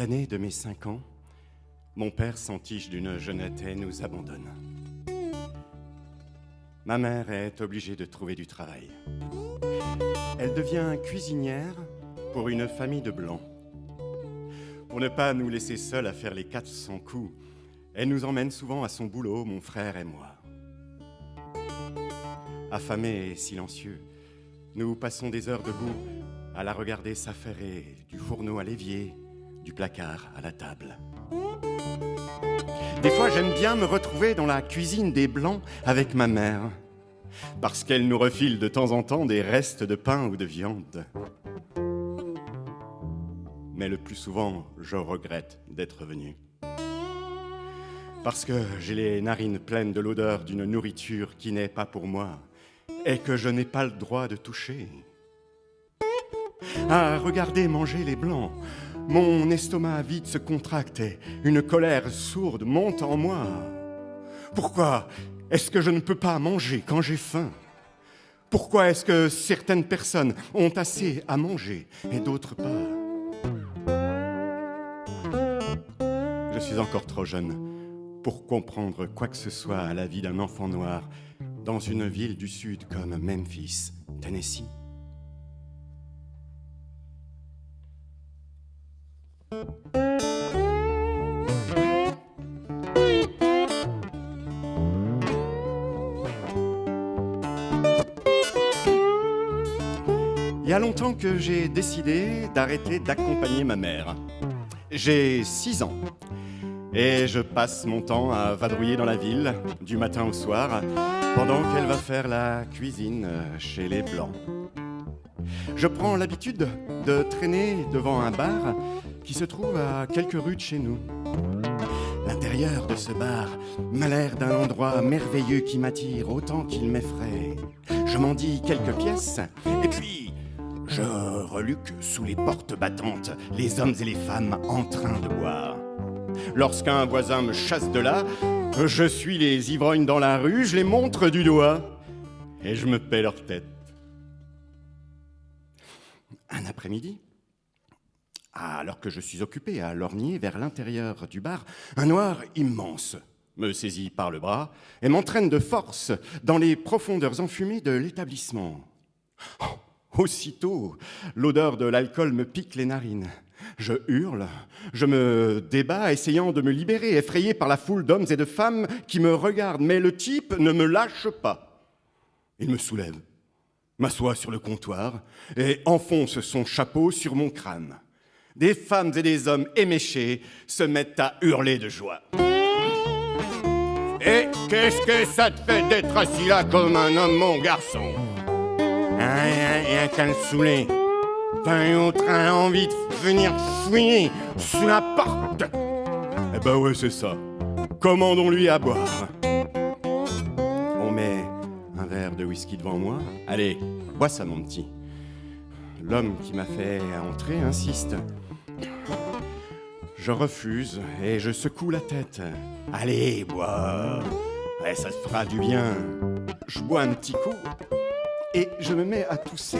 année de mes 5 ans, mon père s'entiche d'une jeunette et nous abandonne. Ma mère est obligée de trouver du travail. Elle devient cuisinière pour une famille de blancs. Pour ne pas nous laisser seuls à faire les 400 coups, elle nous emmène souvent à son boulot, mon frère et moi. Affamés et silencieux, nous passons des heures debout à la regarder s'affairer du fourneau à l'évier, du placard à la table. Des fois, j'aime bien me retrouver dans la cuisine des Blancs avec ma mère, parce qu'elle nous refile de temps en temps des restes de pain ou de viande. Mais le plus souvent, je regrette d'être venu. Parce que j'ai les narines pleines de l'odeur d'une nourriture qui n'est pas pour moi et que je n'ai pas le droit de toucher. À regarder manger les Blancs, mon estomac vide se contracte et une colère sourde monte en moi. Pourquoi est-ce que je ne peux pas manger quand j'ai faim? Pourquoi est-ce que certaines personnes ont assez à manger et d'autres pas? Je suis encore trop jeune pour comprendre quoi que ce soit à la vie d'un enfant noir dans une ville du Sud comme Memphis, Tennessee. Il y a longtemps que j'ai décidé d'arrêter d'accompagner ma mère. J'ai 6 ans et je passe mon temps à vadrouiller dans la ville du matin au soir pendant qu'elle va faire la cuisine chez les Blancs. Je prends l'habitude de traîner devant un bar qui se trouve à quelques rues de chez nous. L'intérieur de ce bar m'a l'air d'un endroit merveilleux qui m'attire autant qu'il m'effraie. Je m'en dis quelques pièces et puis je reluque sous les portes battantes les hommes et les femmes en train de boire. Lorsqu'un voisin me chasse de là, je suis les ivrognes dans la rue, je les montre du doigt et je me paie leur tête. Un après-midi, alors que je suis occupé à lorgner vers l'intérieur du bar, un noir immense me saisit par le bras et m'entraîne de force dans les profondeurs enfumées de l'établissement. Aussitôt, l'odeur de l'alcool me pique les narines. Je hurle, je me débats, essayant de me libérer, effrayé par la foule d'hommes et de femmes qui me regardent. Mais le type ne me lâche pas. Il me soulève, m'assoit sur le comptoir et enfonce son chapeau sur mon crâne. Des femmes et des hommes éméchés se mettent à hurler de joie. « Et qu'est-ce que ça te fait d'être assis là comme un homme, mon garçon ?» Rien qu'à le saouler. T'as autre envie de venir fouiller sous la porte. Eh ben ouais, c'est ça. Commandons-lui à boire. On met un verre de whisky devant moi. Allez, bois ça, mon petit. L'homme qui m'a fait entrer insiste. Je refuse et je secoue la tête. Allez, bois. Ouais, ça te fera du bien. Je bois un petit coup et je me mets à tousser.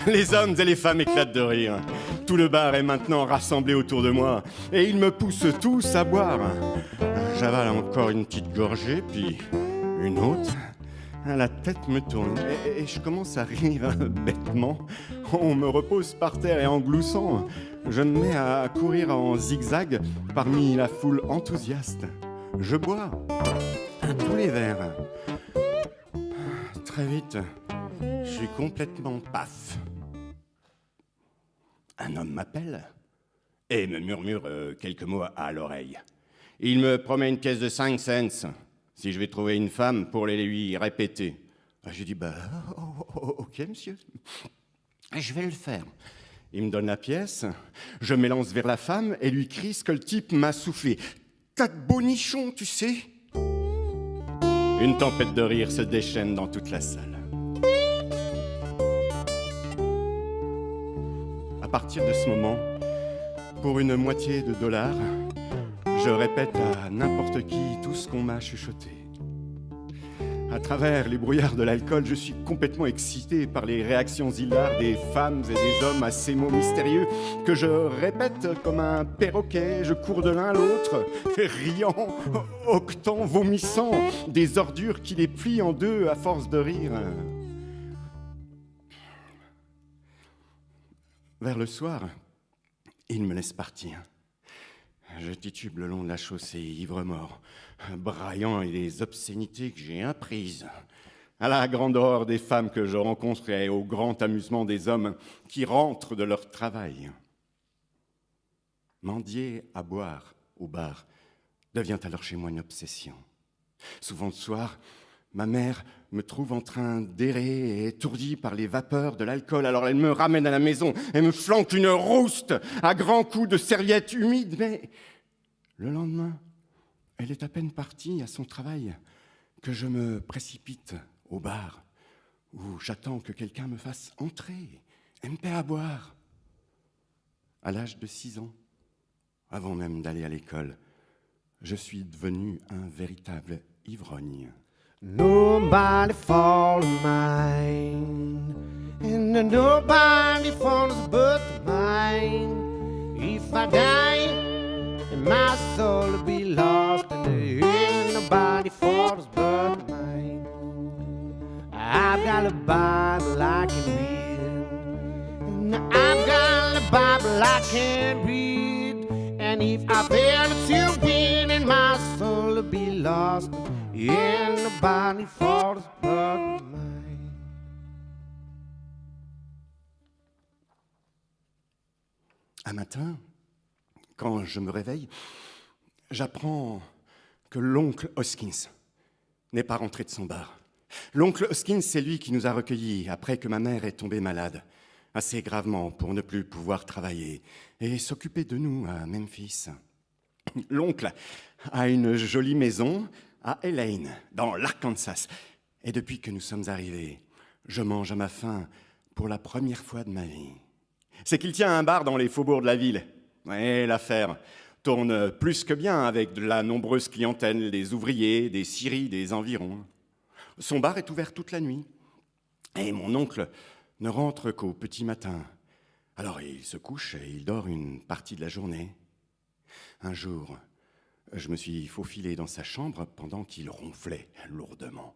Les hommes et les femmes éclatent de rire. Tout le bar est maintenant rassemblé autour de moi et ils me poussent tous à boire. J'avale encore une petite gorgée, puis une autre. La tête me tourne et je commence à rire bêtement. On me repose par terre et en gloussant, je me mets à courir en zigzag parmi la foule enthousiaste. Je bois à tous les verres. Très vite, je suis complètement paf. Un homme m'appelle et me murmure quelques mots à l'oreille. Il me promet une pièce de 5 cents si je vais trouver une femme pour les lui répéter. J'ai dit, ok monsieur, je vais le faire. Il me donne la pièce, je m'élance vers la femme et lui crie ce que le type m'a soufflé. T'as de beaux nichons, tu sais. Une tempête de rire se déchaîne dans toute la salle. À partir de ce moment, pour une moitié de $, je répète à n'importe qui tout ce qu'on m'a chuchoté. À travers les brouillards de l'alcool, je suis complètement excité par les réactions hilares des femmes et des hommes à ces mots mystérieux que je répète comme un perroquet. Je cours de l'un à l'autre, riant, octant, vomissant, des ordures qui les plient en deux à force de rire. Vers le soir, ils me laissent partir. Je titube le long de la chaussée, ivre-mort, braillant les obscénités que j'ai apprises, à la grande horreur des femmes que je rencontre et au grand amusement des hommes qui rentrent de leur travail. Mendier à boire au bar devient alors chez moi une obsession. Souvent le soir, ma mère me trouve en train d'errer et étourdie par les vapeurs de l'alcool. Alors elle me ramène à la maison et me flanque une rouste à grands coups de serviettes humides. Mais le lendemain, elle est à peine partie à son travail que je me précipite au bar où j'attends que quelqu'un me fasse entrer et me paie à boire. À l'âge de 6 ans, avant même d'aller à l'école, je suis devenu un véritable ivrogne. Nobody for mine, and nobody follows but mine. If I die, and my soul will be lost, and ain't nobody follows but mine. I've got a Bible I can read, and I've got a Bible I can read, and if I fail to win, and my soul will be lost. Yeah, nobody falls but mine. Un matin, quand je me réveille, j'apprends que l'oncle Hoskins n'est pas rentré de son bar. L'oncle Hoskins, c'est lui qui nous a recueillis après que ma mère est tombée malade, assez gravement pour ne plus pouvoir travailler et s'occuper de nous à Memphis. L'oncle a une jolie maison à Elaine, dans l'Arkansas. Et depuis que nous sommes arrivés, je mange à ma faim pour la première fois de ma vie. C'est qu'il tient un bar dans les faubourgs de la ville. Et l'affaire tourne plus que bien avec de la nombreuse clientèle, des ouvriers, des scieries, des environs. Son bar est ouvert toute la nuit. Et mon oncle ne rentre qu'au petit matin. Alors il se couche et il dort une partie de la journée. Un jour, je me suis faufilé dans sa chambre pendant qu'il ronflait lourdement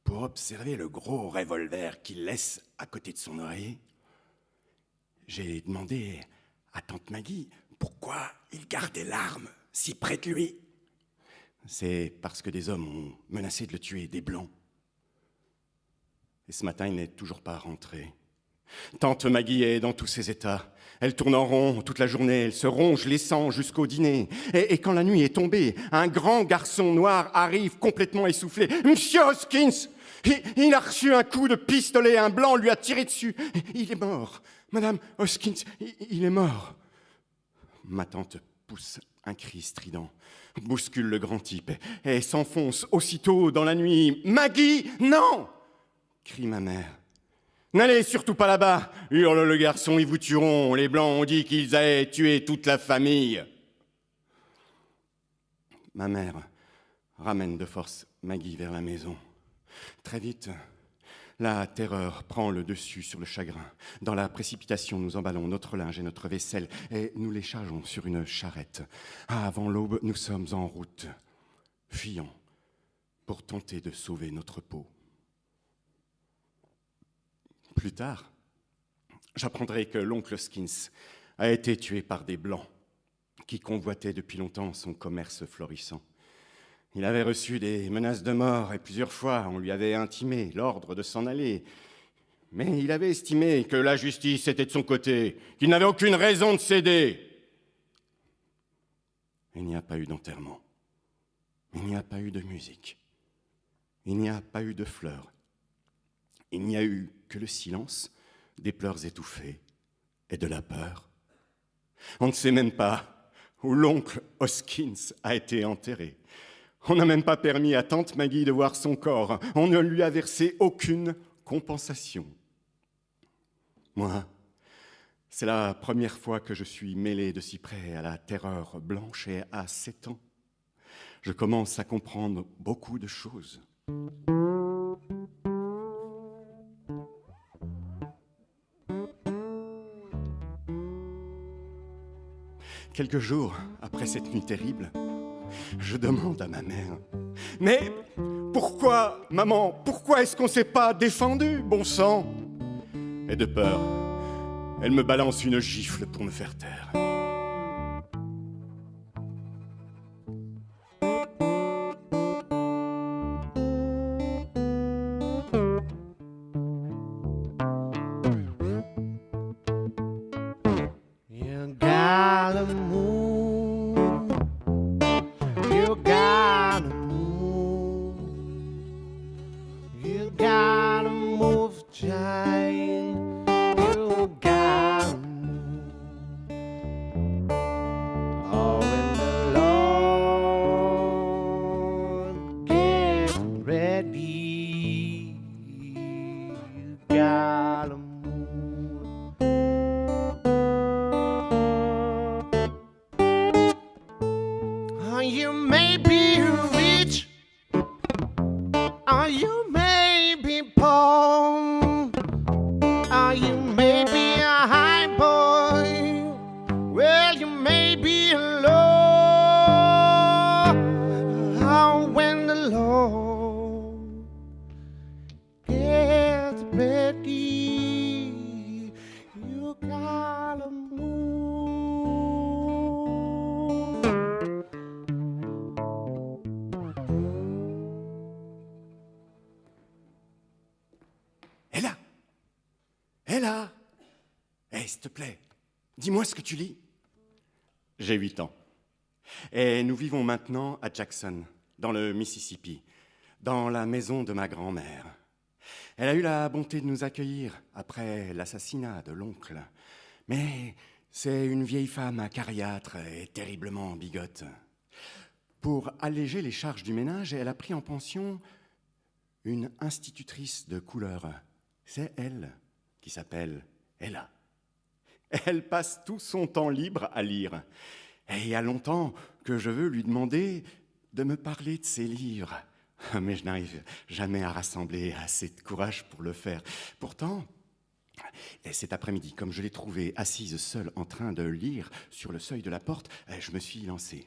pour observer le gros revolver qu'il laisse à côté de son oreiller. J'ai demandé à tante Maggie pourquoi il gardait l'arme si près de lui. C'est parce que des hommes ont menacé de le tuer, des Blancs. Et ce matin, il n'est toujours pas rentré. Tante Maggie est dans tous ses états. Elle tourne en rond toute la journée, elle se ronge les sangs jusqu'au dîner. Et quand la nuit est tombée, un grand garçon noir arrive complètement essoufflé. « Monsieur Hoskins, il a reçu un coup de pistolet, un blanc lui a tiré dessus. Il est mort. Madame Hoskins, il est mort. » Ma tante pousse un cri strident, bouscule le grand type et s'enfonce aussitôt dans la nuit. « Maggie, non !» crie ma mère. « N'allez surtout pas là-bas !» hurle le garçon, « ils vous tueront. Les Blancs ont dit qu'ils allaient tuer toute la famille. » Ma mère ramène de force Maggie vers la maison. Très vite, la terreur prend le dessus sur le chagrin. Dans la précipitation, nous emballons notre linge et notre vaisselle et nous les chargeons sur une charrette. Avant l'aube, nous sommes en route, fuyant pour tenter de sauver notre peau. Plus tard, j'apprendrai que l'oncle Hoskins a été tué par des Blancs qui convoitaient depuis longtemps son commerce florissant. Il avait reçu des menaces de mort et plusieurs fois on lui avait intimé l'ordre de s'en aller. Mais il avait estimé que la justice était de son côté, qu'il n'avait aucune raison de céder. Il n'y a pas eu d'enterrement. Il n'y a pas eu de musique. Il n'y a pas eu de fleurs. Il n'y a eu que le silence, des pleurs étouffés et de la peur. On ne sait même pas où l'oncle Hoskins a été enterré. On n'a même pas permis à tante Maggie de voir son corps. On ne lui a versé aucune compensation. Moi, c'est la première fois que je suis mêlé de si près à la terreur blanche et à 7 ans. Je commence à comprendre beaucoup de choses. Quelques jours après cette nuit terrible, je demande à ma mère: mais pourquoi, maman, pourquoi est-ce qu'on s'est pas défendu, bon sang? Et de peur, elle me balance une gifle pour me faire taire. You gotta move. You gotta move. You gotta move, child. You gotta move. Oh, when the Lord gets ready, you gotta move. You may be rich, or you may be poor, or you may be a high boy, well, you may be low. Oh, when the Lord gets ready, you gotta move. Ella! Ella! Hé, s'il te plaît, dis-moi ce que tu lis. J'ai 8 ans. Et nous vivons maintenant à Jackson, dans le Mississippi, dans la maison de ma grand-mère. Elle a eu la bonté de nous accueillir après l'assassinat de l'oncle. Mais c'est une vieille femme acariâtre et terriblement bigote. Pour alléger les charges du ménage, elle a pris en pension une institutrice de couleur. C'est elle qui s'appelle Ella. Elle passe tout son temps libre à lire. Et il y a longtemps que je veux lui demander de me parler de ses livres. Mais je n'arrive jamais à rassembler assez de courage pour le faire. Pourtant, cet après-midi, comme je l'ai trouvée assise seule en train de lire sur le seuil de la porte, je me suis lancé.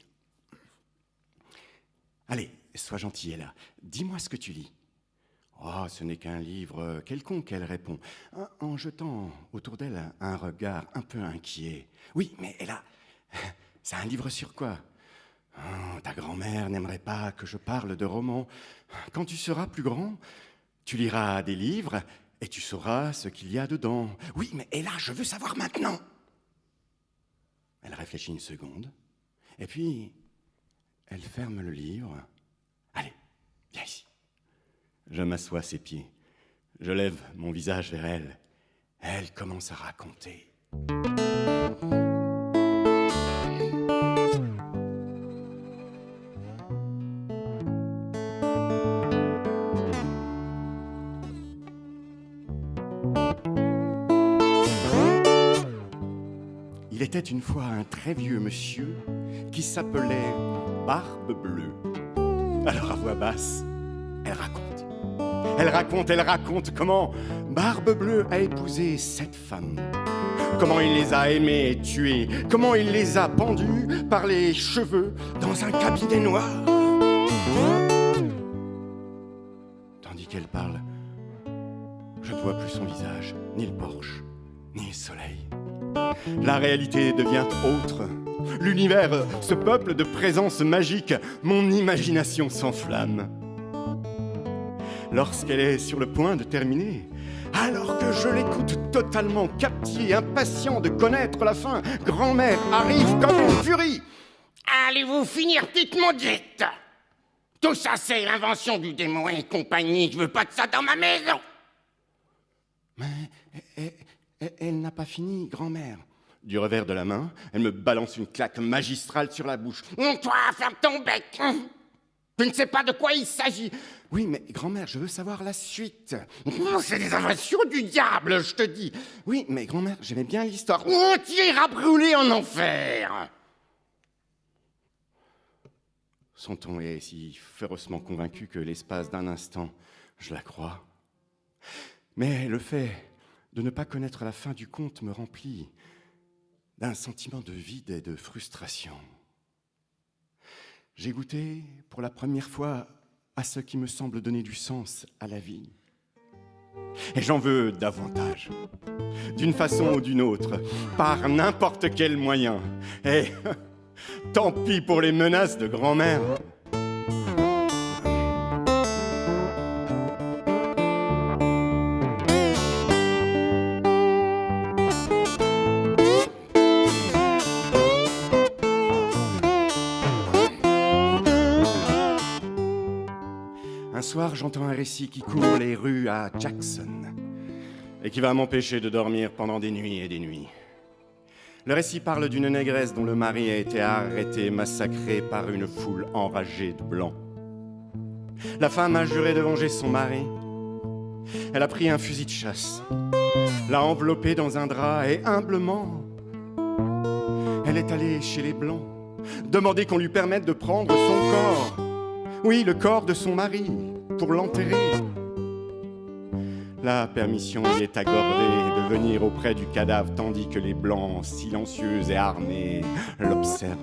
Allez, sois gentille, Ella. Dis-moi ce que tu lis. Oh, ce n'est qu'un livre quelconque, elle répond, en jetant autour d'elle un regard un peu inquiet. Oui, mais Ella, c'est un livre sur quoi? Oh, ta grand-mère n'aimerait pas que je parle de romans. Quand tu seras plus grand, tu liras des livres et tu sauras ce qu'il y a dedans. Oui, mais Ella, je veux savoir maintenant. Elle réfléchit une seconde, et puis elle ferme le livre. Allez, viens ici. Je m'assois à ses pieds. Je lève mon visage vers elle. Elle commence à raconter. Il était une fois un très vieux monsieur qui s'appelait Barbe Bleue. Alors à voix basse, elle raconte. Elle raconte comment Barbe Bleue a épousé 7 femmes. Comment il les a aimées et tuées. Comment il les a pendues par les cheveux dans un cabinet noir. Tandis qu'elle parle, je ne vois plus son visage, ni le porche, ni le soleil. La réalité devient autre. L'univers se peuple de présences magiques. Mon imagination s'enflamme. Lorsqu'elle est sur le point de terminer, alors que je l'écoute totalement captivé, impatient de connaître la fin, grand-mère arrive comme une furie. Allez-vous finir, petite maudite? Tout ça, c'est l'invention du démon et compagnie. Je veux pas de ça dans ma maison. Mais elle n'a pas fini, grand-mère. Du revers de la main, elle me balance une claque magistrale sur la bouche. Toi, ferme ton bec. Tu ne sais pas de quoi il s'agit. Oui, mais grand-mère, je veux savoir la suite. C'est des inventions du diable, je te dis. Oui, mais grand-mère, j'aimais bien l'histoire. Tu iras brûler en enfer. Son ton est si férocement convaincu que l'espace d'un instant, je la crois. Mais le fait de ne pas connaître la fin du conte me remplit d'un sentiment de vide et de frustration. J'ai goûté pour la première fois à ce qui me semble donner du sens à la vie. Et j'en veux davantage, d'une façon ou d'une autre, par n'importe quel moyen. Et tant pis pour les menaces de grand-mère. Un soir, j'entends un récit qui court les rues à Jackson et qui va m'empêcher de dormir pendant des nuits et des nuits. Le récit parle d'une négresse dont le mari a été arrêté, massacré par une foule enragée de blancs. La femme a juré de venger son mari. Elle a pris un fusil de chasse, l'a enveloppé dans un drap et humblement, elle est allée chez les blancs, demander qu'on lui permette de prendre son corps. Oui, le corps de son mari, pour l'enterrer. La permission lui est accordée de venir auprès du cadavre tandis que les Blancs, silencieux et armés, l'observent.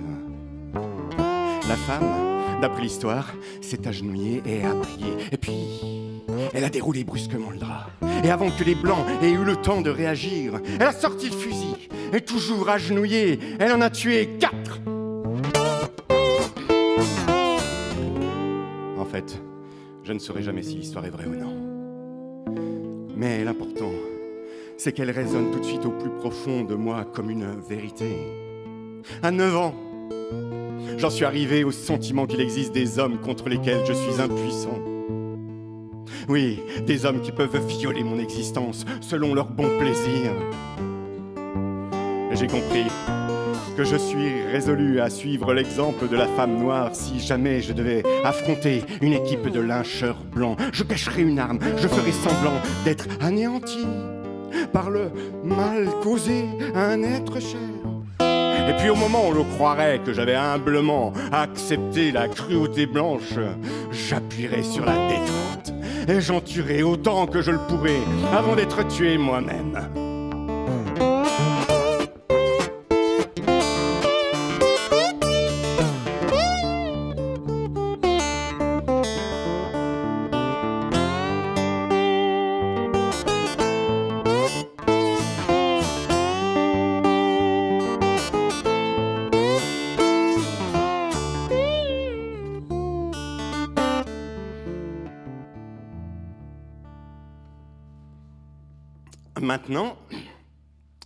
La femme, d'après l'histoire, s'est agenouillée et a prié. Et puis, elle a déroulé brusquement le drap. Et avant que les Blancs aient eu le temps de réagir, elle a sorti le fusil. Et toujours agenouillée, elle en a tué 4. En fait, je ne saurai jamais si l'histoire est vraie ou non. Mais l'important, c'est qu'elle résonne tout de suite au plus profond de moi comme une vérité. À 9 ans, j'en suis arrivé au sentiment qu'il existe des hommes contre lesquels je suis impuissant. Oui, des hommes qui peuvent violer mon existence selon leur bon plaisir. Et j'ai compris que je suis résolu à suivre l'exemple de la femme noire si jamais je devais affronter une équipe de lyncheurs blancs. Je cacherai une arme, je ferai semblant d'être anéanti par le mal causé à un être cher. Et puis au moment où l'on croirait que j'avais humblement accepté la cruauté blanche, j'appuierai sur la détente et j'en tuerai autant que je le pourrai avant d'être tué moi-même. Maintenant,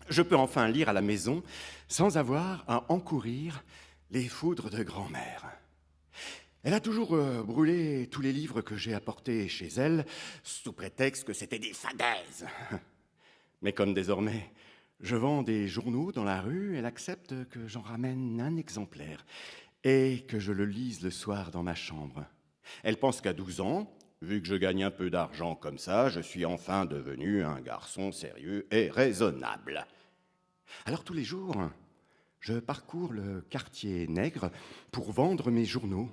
je peux enfin lire à la maison sans avoir à encourir les foudres de grand-mère. Elle a toujours brûlé tous les livres que j'ai apportés chez elle, sous prétexte que c'était des fadaises. Mais comme désormais, je vends des journaux dans la rue, elle accepte que j'en ramène un exemplaire et que je le lise le soir dans ma chambre. Elle pense qu'à 12 ans, vu que je gagne un peu d'argent comme ça, je suis enfin devenu un garçon sérieux et raisonnable. Alors tous les jours, je parcours le quartier nègre pour vendre mes journaux.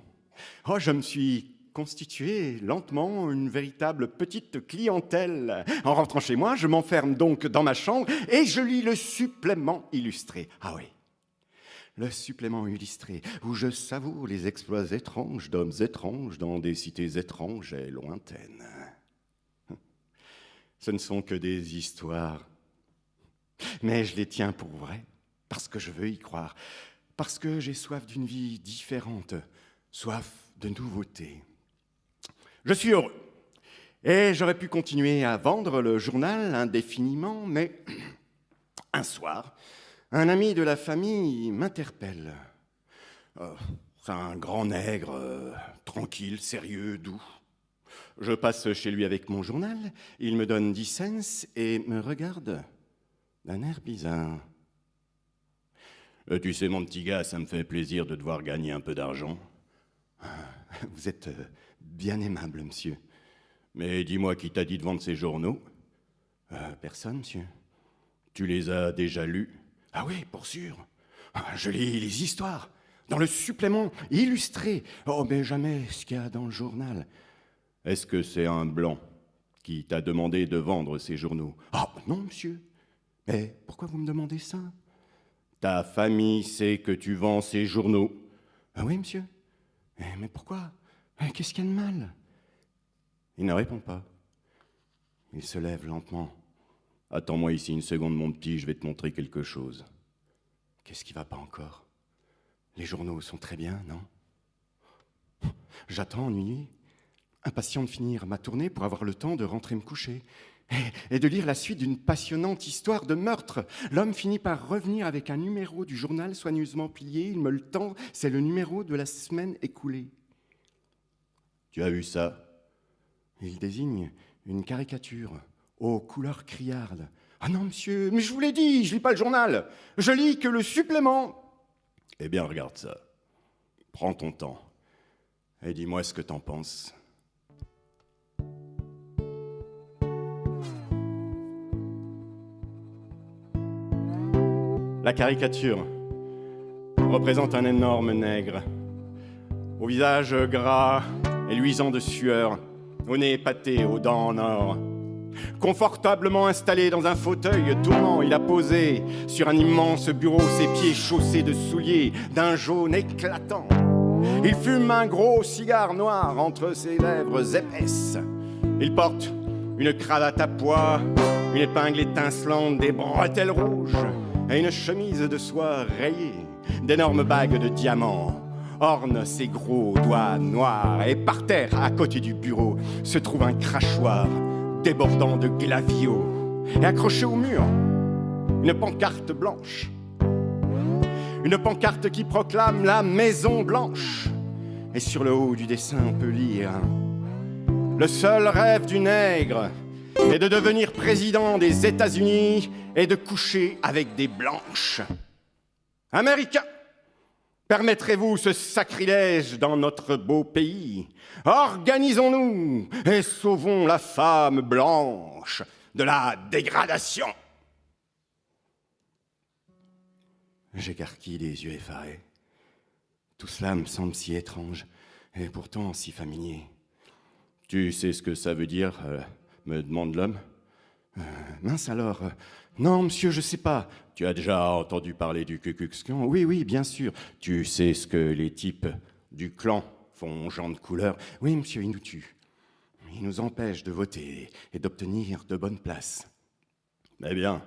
Oh, je me suis constitué lentement une véritable petite clientèle. En rentrant chez moi, je m'enferme donc dans ma chambre et je lis le supplément illustré. Ah oui, le supplément illustré, où je savoure les exploits étranges d'hommes étranges dans des cités étranges et lointaines. Ce ne sont que des histoires, mais je les tiens pour vraies, parce que je veux y croire, parce que j'ai soif d'une vie différente, soif de nouveauté. Je suis heureux, et j'aurais pu continuer à vendre le journal indéfiniment, mais un soir, un ami de la famille m'interpelle. C'est un grand nègre, tranquille, sérieux, doux. Je passe chez lui avec mon journal, il me donne 10 cents et me regarde d'un air bizarre. Tu sais, mon petit gars, ça me fait plaisir de devoir gagner un peu d'argent. Vous êtes bien aimable, monsieur. Mais dis-moi qui t'a dit de vendre ces journaux. Personne, monsieur. Tu les as déjà lus? Ah oui, pour sûr. Je lis les histoires, dans le supplément illustré. Oh, mais jamais ce qu'il y a dans le journal. Est-ce que c'est un blanc qui t'a demandé de vendre ces journaux? Ah, non, monsieur. Mais pourquoi vous me demandez ça? Ta famille sait que tu vends ces journaux. Ah oui, monsieur. Mais pourquoi? Qu'est-ce qu'il y a de mal? Il ne répond pas. Il se lève lentement. Attends-moi ici une seconde, mon petit, je vais te montrer quelque chose. Qu'est-ce qui va pas encore? Les journaux sont très bien, non? J'attends, ennuyé, impatient de finir ma tournée pour avoir le temps de rentrer me coucher et de lire la suite d'une passionnante histoire de meurtre. L'homme finit par revenir avec un numéro du journal soigneusement plié. Il me le tend, c'est le numéro de la semaine écoulée. Tu as vu ça? Il désigne une caricature aux couleurs criardes. Ah non, monsieur, mais je vous l'ai dit, je lis pas le journal. Je lis que le supplément. Eh bien, regarde ça. Prends ton temps et dis-moi ce que t'en penses. La caricature représente un énorme nègre, au visage gras et luisant de sueur, au nez épaté, aux dents en or. Confortablement installé dans un fauteuil tournant, il a posé sur un immense bureau, ses pieds chaussés de souliers d'un jaune éclatant. Il fume un gros cigare noir entre ses lèvres épaisses. Il porte une cravate à pois, une épingle étincelante, des bretelles rouges et une chemise de soie rayée. D'énormes bagues de diamants ornent ses gros doigts noirs. Et par terre, à côté du bureau, se trouve un crachoir débordant de glaviots. Et accroché au mur, une pancarte blanche. Une pancarte qui proclame la Maison Blanche. Et sur le haut du dessin, on peut lire: le seul rêve du nègre est de devenir président des États-Unis et de coucher avec des blanches. Américains, permettrez-vous ce sacrilège dans notre beau pays? Organisons-nous et sauvons la femme blanche de la dégradation. J'écarquille les yeux effarés. Tout cela me semble si étrange et pourtant si familier. Tu sais ce que ça veut dire, me demande l'homme. Mince alors. Non, monsieur, je sais pas. Tu as déjà entendu parler du Ku Klux Klan? Oui, bien sûr. Tu sais ce que les types du clan font aux gens de couleur? Oui, monsieur, ils nous tuent. Ils nous empêchent de voter et d'obtenir de bonnes places. Eh bien,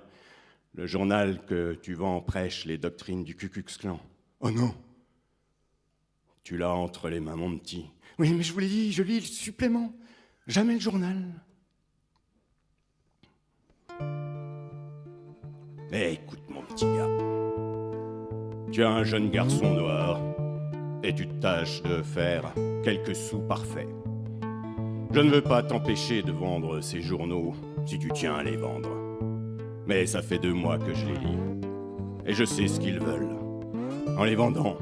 le journal que tu vends prêche les doctrines du Ku Klux Klan. Oh non! Tu l'as entre les mains, mon petit. Oui, mais je vous l'ai dit, je lis le supplément. Jamais le journal. Mais écoute, mon petit gars. Tu es un jeune garçon noir et tu tâches de faire quelques sous parfaits. Je ne veux pas t'empêcher de vendre ces journaux si tu tiens à les vendre. Mais ça fait 2 mois que je les lis. Et je sais ce qu'ils veulent. En les vendant,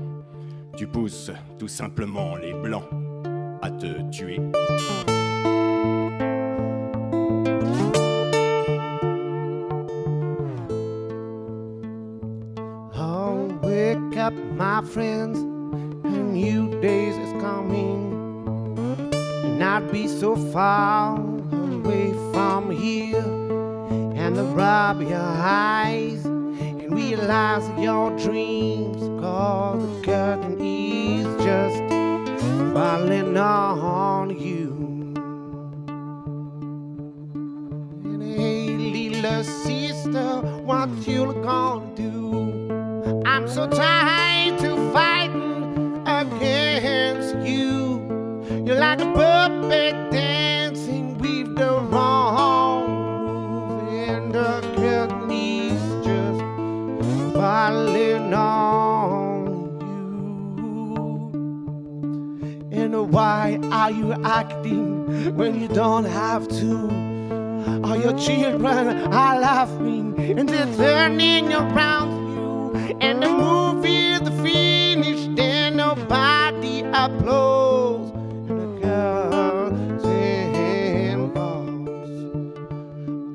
tu pousses tout simplement les Blancs à te tuer. Oh, wake up, my friends, a new day is coming. And I'd be so far away from here. And rub your eyes and realize your dreams, 'cause the curtain is just falling on you. And hey, little sister, what you gonna do? I'm so tired to fighting against you. You're like a puppet dancing with the wrong move, and the curtain is just falling on you. And why are you acting when you don't have to? All your children are laughing and they're turning around you, and the movie's finished and nobody applauds, and the curtain falls,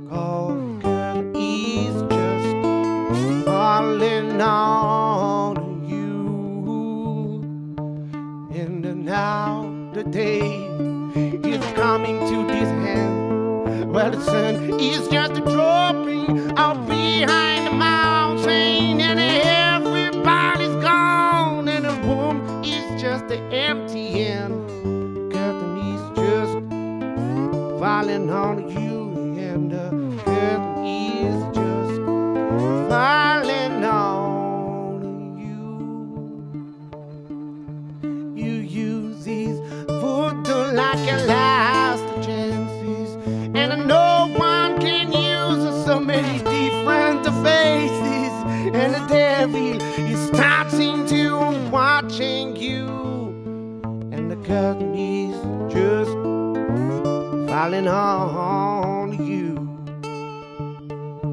'cause the curtain is just falling on you. And now the day is coming to this end, well, the sun is just dropping out behind the mountain, and the air just empty and the curtain is just falling on you, and the curtain is just falling on you. You use these voodoo like your last chances, and no one can use so many different faces, and the devil is starting to watching you, and the curtain is just falling on you.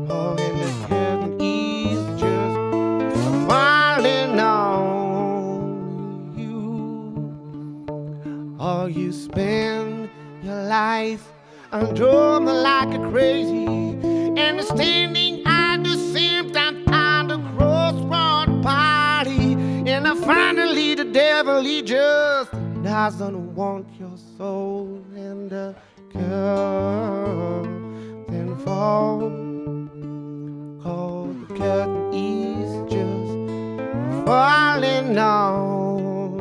Oh, and the curtain is just falling on you. Oh, you spend your life and drum like a crazy, and standing at the same time at the crossroad party, and finally the devil he just doesn't want your soul, and the curtain falls. Oh, the curtain is just falling on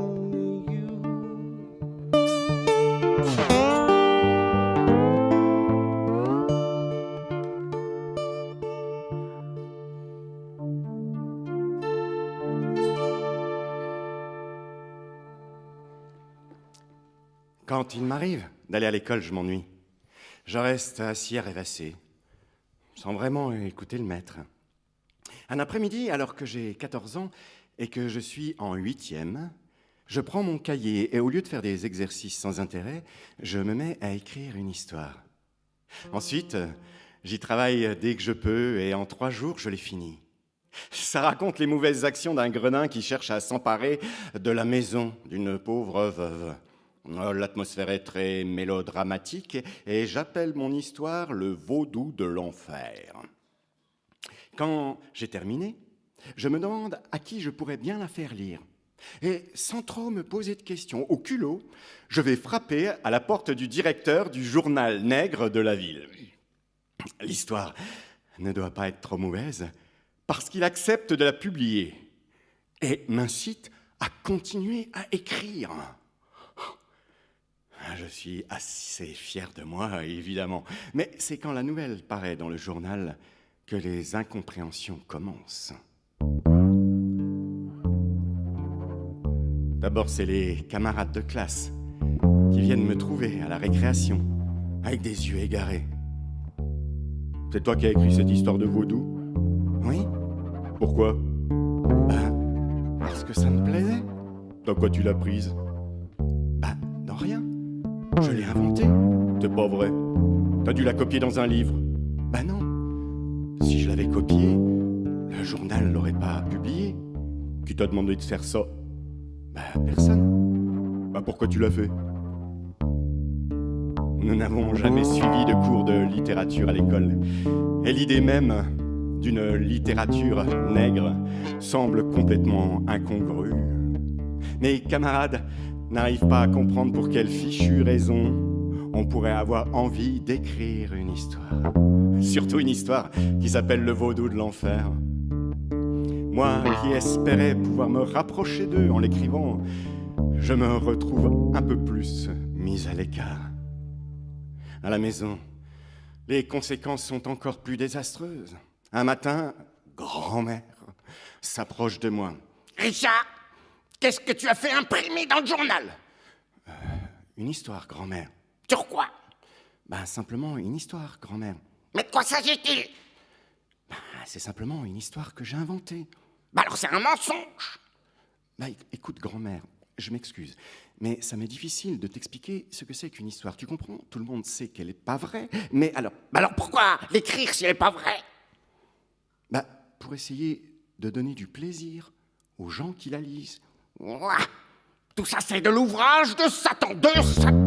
you. Quand il m'arrive d'aller à l'école, je m'ennuie. Je reste assis à rêvasser, sans vraiment écouter le maître. Un après-midi, alors que j'ai 14 ans et que je suis en 8e, je prends mon cahier et au lieu de faire des exercices sans intérêt, je me mets à écrire une histoire. Ensuite, j'y travaille dès que je peux et en 3 jours, je l'ai finie. Ça raconte les mauvaises actions d'un gredin qui cherche à s'emparer de la maison d'une pauvre veuve. L'atmosphère est très mélodramatique et j'appelle mon histoire le vaudou de l'enfer. Quand j'ai terminé, je me demande à qui je pourrais bien la faire lire. Et sans trop me poser de questions, au culot, je vais frapper à la porte du directeur du journal nègre de la ville. L'histoire ne doit pas être trop mauvaise parce qu'il accepte de la publier et m'incite à continuer à écrire. Je suis assez fier de moi, évidemment. Mais c'est quand la nouvelle paraît dans le journal que les incompréhensions commencent. D'abord, c'est les camarades de classe qui viennent me trouver à la récréation, avec des yeux égarés. « C'est toi qui as écrit cette histoire de vaudou ?»« Oui. »« Pourquoi ?»« Ben, parce que ça me plaisait. »« Dans quoi tu l'as prise ?»« Ben, dans rien. Je l'ai inventée. »« C'est pas vrai. T'as dû la copier dans un livre. »« Ben non. Si je l'avais copiée, le journal l'aurait pas publié. Qui t'a demandé de faire ça ? » Ben, personne. Ben, pourquoi tu l'as fait ? Nous n'avons jamais suivi de cours de littérature à l'école. Et l'idée même d'une littérature nègre semble complètement incongrue. Mes camarades n'arrivent pas à comprendre pour quelle fichue raison on pourrait avoir envie d'écrire une histoire. Surtout une histoire qui s'appelle Le Vaudou de l'Enfer. Moi qui espérais pouvoir me rapprocher d'eux en l'écrivant, je me retrouve un peu plus mis à l'écart. À la maison, les conséquences sont encore plus désastreuses. Un matin, grand-mère s'approche de moi. « Richard, qu'est-ce que tu as fait imprimer dans le journal ?»« Une histoire, grand-mère. »« Sur quoi ?»« Ben, simplement une histoire, grand-mère. »« Mais de quoi s'agit-il ?»« Ben, c'est simplement une histoire que j'ai inventée. »« Ben alors c'est un mensonge !»« Ben, écoute, grand-mère, je m'excuse, mais ça m'est difficile de t'expliquer ce que c'est qu'une histoire. Tu comprends ? Tout le monde sait qu'elle n'est pas vraie, mais alors... Ben alors pourquoi l'écrire si elle n'est pas vraie ? » Ben, pour essayer de donner du plaisir aux gens qui la lisent. Ouah, tout ça c'est de l'ouvrage de Satan, de Satan.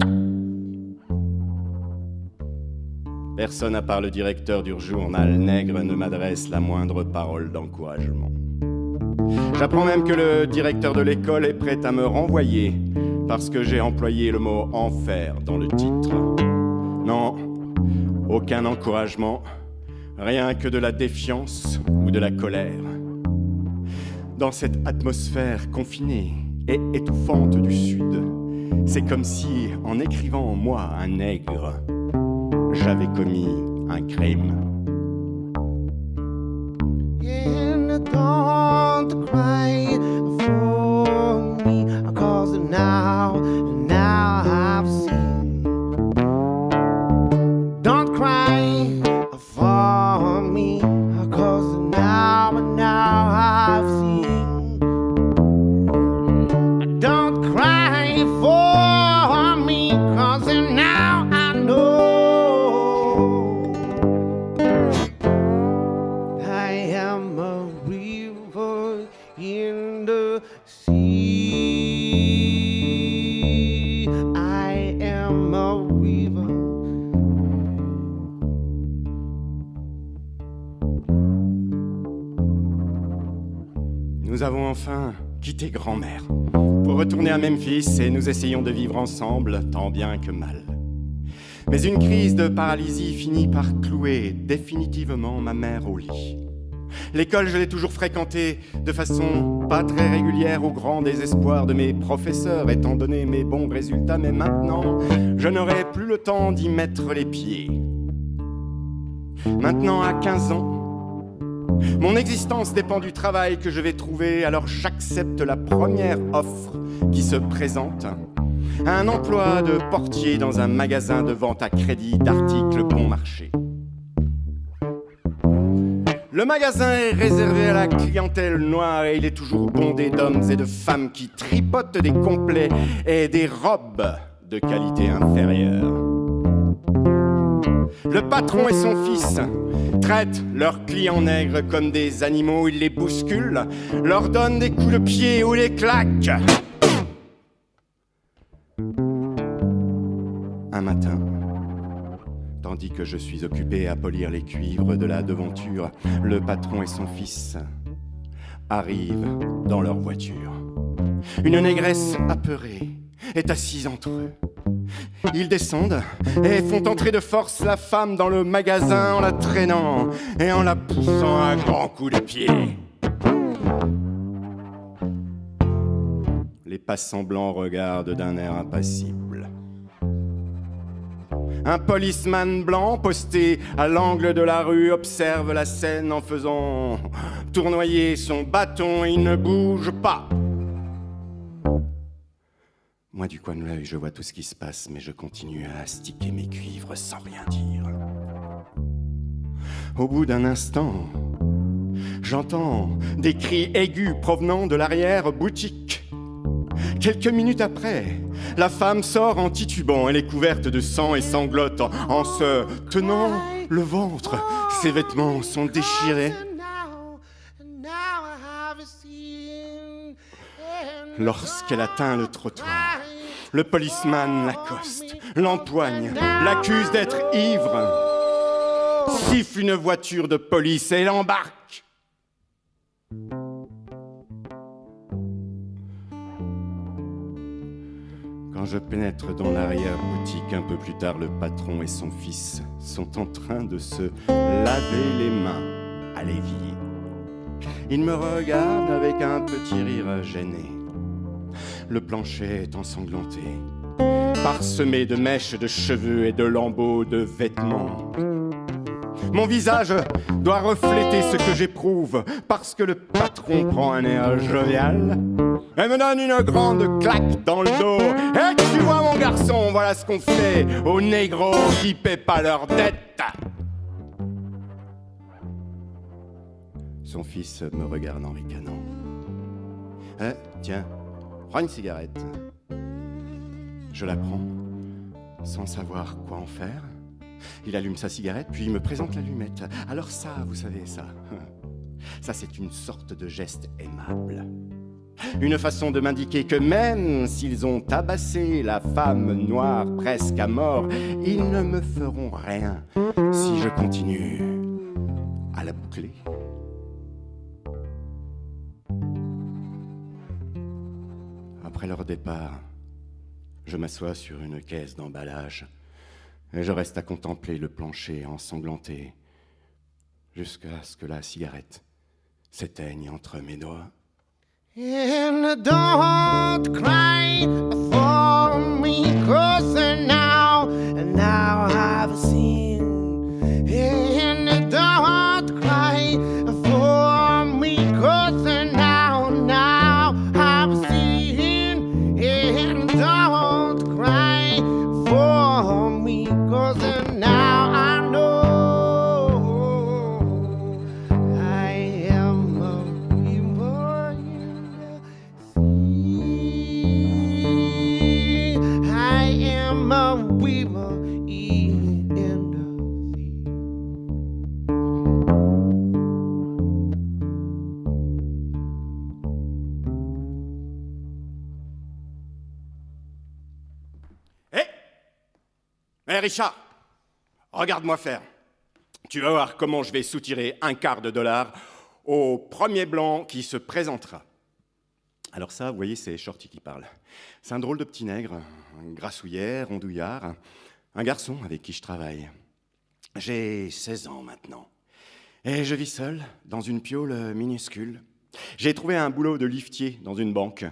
Personne à part le directeur du journal nègre ne m'adresse la moindre parole d'encouragement. J'apprends même que le directeur de l'école est prêt à me renvoyer parce que j'ai employé le mot « enfer » dans le titre. Non, aucun encouragement, rien que de la défiance ou de la colère. Dans cette atmosphère confinée et étouffante du sud. C'est comme si, en écrivant en moi un nègre, j'avais commis un crime. And don't cry for me, 'cause now I've seen. Don't cry for me, 'cause now I've seen. Don't cry for me, 'cause now I know I am a river in the sea. I am a river. Nous avons enfin quitté grand-mère pour retourner à Memphis et nous essayons de vivre ensemble, tant bien que mal. Mais une crise de paralysie finit par clouer définitivement ma mère au lit. L'école, je l'ai toujours fréquentée de façon pas très régulière, au grand désespoir de mes professeurs, étant donné mes bons résultats, mais maintenant, je n'aurai plus le temps d'y mettre les pieds. Maintenant, à 15 ans, mon existence dépend du travail que je vais trouver, alors j'accepte la première offre qui se présente. Un emploi de portier dans un magasin de vente à crédit d'articles bon marché. Le magasin est réservé à la clientèle noire et il est toujours bondé d'hommes et de femmes qui tripotent des complets et des robes de qualité inférieure. Le patron et son fils traitent leurs clients nègres comme des animaux, ils les bousculent, leur donnent des coups de pied ou les claquent. Un matin, tandis que je suis occupé à polir les cuivres de la devanture, le patron et son fils arrivent dans leur voiture. Une négresse apeurée est assise entre eux. Ils descendent et font entrer de force la femme dans le magasin en la traînant et en la poussant à grands coups de pied. Les passants blancs regardent d'un air impassible. Un policeman blanc posté à l'angle de la rue observe la scène en faisant tournoyer son bâton et il ne bouge pas. Moi, du coin de l'œil, je vois tout ce qui se passe, mais je continue à astiquer mes cuivres sans rien dire. Au bout d'un instant, j'entends des cris aigus provenant de l'arrière-boutique. Quelques minutes après, la femme sort en titubant. Elle est couverte de sang et sanglote en se tenant le ventre. Ses vêtements sont déchirés. Lorsqu'elle atteint le trottoir, le policeman l'accoste, l'empoigne, l'accuse d'être ivre, siffle une voiture de police et l'embarque. Quand je pénètre dans l'arrière-boutique un peu plus tard, le patron et son fils sont en train de se laver les mains à l'évier. Ils me regardent avec un petit rire gêné. Le plancher est ensanglanté, parsemé de mèches de cheveux et de lambeaux de vêtements. Mon visage doit refléter ce que j'éprouve, parce que le patron prend un air jovial et me donne une grande claque dans le dos. Et tu vois, mon garçon, voilà ce qu'on fait aux négros qui paient pas leurs dettes. Son fils me regarde en ricanant. Tiens, prends une cigarette. Je la prends, sans savoir quoi en faire. Il allume sa cigarette, puis il me présente l'allumette. Alors ça, vous savez, ça c'est une sorte de geste aimable. Une façon de m'indiquer que même s'ils ont tabassé la femme noire presque à mort, ils ne me feront rien si je continue à la boucler. Après leur départ, je m'assois sur une caisse d'emballage et je reste à contempler le plancher ensanglanté jusqu'à ce que la cigarette s'éteigne entre mes doigts. And don't cry for me, 'cause now I've seen. And don't cry for me, 'cause now I've seen. And don't cry for me, 'cause now I know I am a weaver in the sea. I am a weaver in the sea. Hé Richard, regarde-moi faire. Tu vas voir comment je vais soutirer $1/4 au premier blanc qui se présentera. Alors ça, vous voyez, c'est Shorty qui parle. C'est un drôle de petit nègre, un grassouillet, rondouillard, un garçon avec qui je travaille. J'ai 16 ans maintenant, et je vis seul dans une piole minuscule. J'ai trouvé un boulot de liftier dans une banque.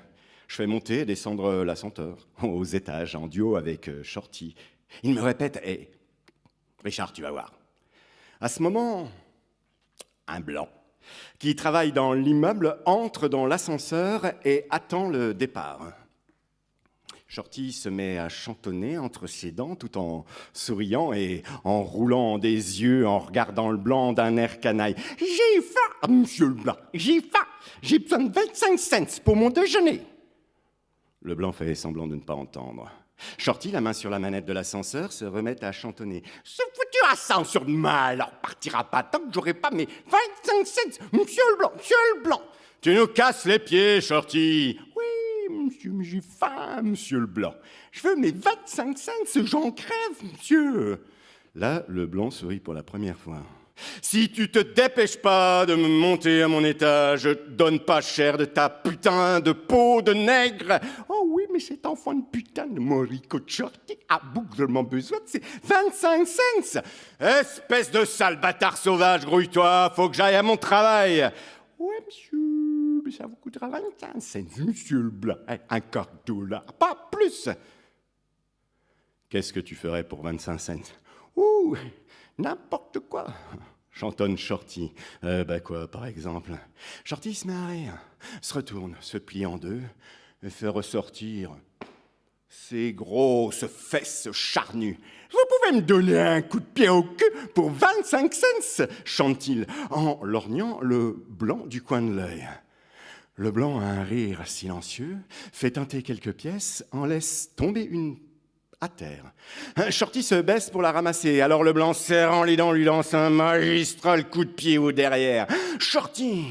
Je fais monter et descendre l'ascenseur aux étages en duo avec Shorty. Il me répète « Hé, Richard, tu vas voir. » À ce moment, un blanc qui travaille dans l'immeuble entre dans l'ascenseur et attend le départ. Shorty se met à chantonner entre ses dents tout en souriant et en roulant des yeux en regardant le blanc d'un air canaille. « J'ai faim, monsieur le blanc, j'ai faim. J'ai besoin de 25 cents pour mon déjeuner. » Le blanc fait semblant de ne pas entendre. Shorty, la main sur la manette de l'ascenseur, se remet à chantonner. « Ce foutu ascenseur de mal partira pas tant que j'aurai pas mes 25 cents, monsieur le blanc. Tu nous casses les pieds, Shorty. »« Oui, monsieur, mais j'ai faim, monsieur le blanc. Je veux mes 25 cents, j'en crève, monsieur. » Là, le blanc sourit pour la première fois. « Si tu te dépêches pas de me monter à mon étage, je te donne pas cher de ta putain de peau de nègre. » Oh oui, mais cet enfant de putain de Morico Shorty a bougrement besoin de ses 25 cents. Espèce de sale bâtard sauvage, grouille-toi, faut que j'aille à mon travail. Ouais, monsieur, mais ça vous coûtera 25 cents, monsieur le blanc. $1/4, pas plus. Qu'est-ce que tu ferais pour 25 cents? Ouh, n'importe quoi, chantonne Shorty. Quoi, par exemple? Shorty se met à rire, se retourne, se plie en deux, et fait ressortir ses grosses fesses charnues. « Vous pouvez me donner un coup de pied au cul pour 25 cents ?» chante-t-il, en lorgnant le blanc du coin de l'œil. Le blanc a un rire silencieux, fait teinter quelques pièces, en laisse tomber une à terre. Shorty se baisse pour la ramasser, alors le blanc, serrant les dents, lui lance un magistral coup de pied au derrière. Shorty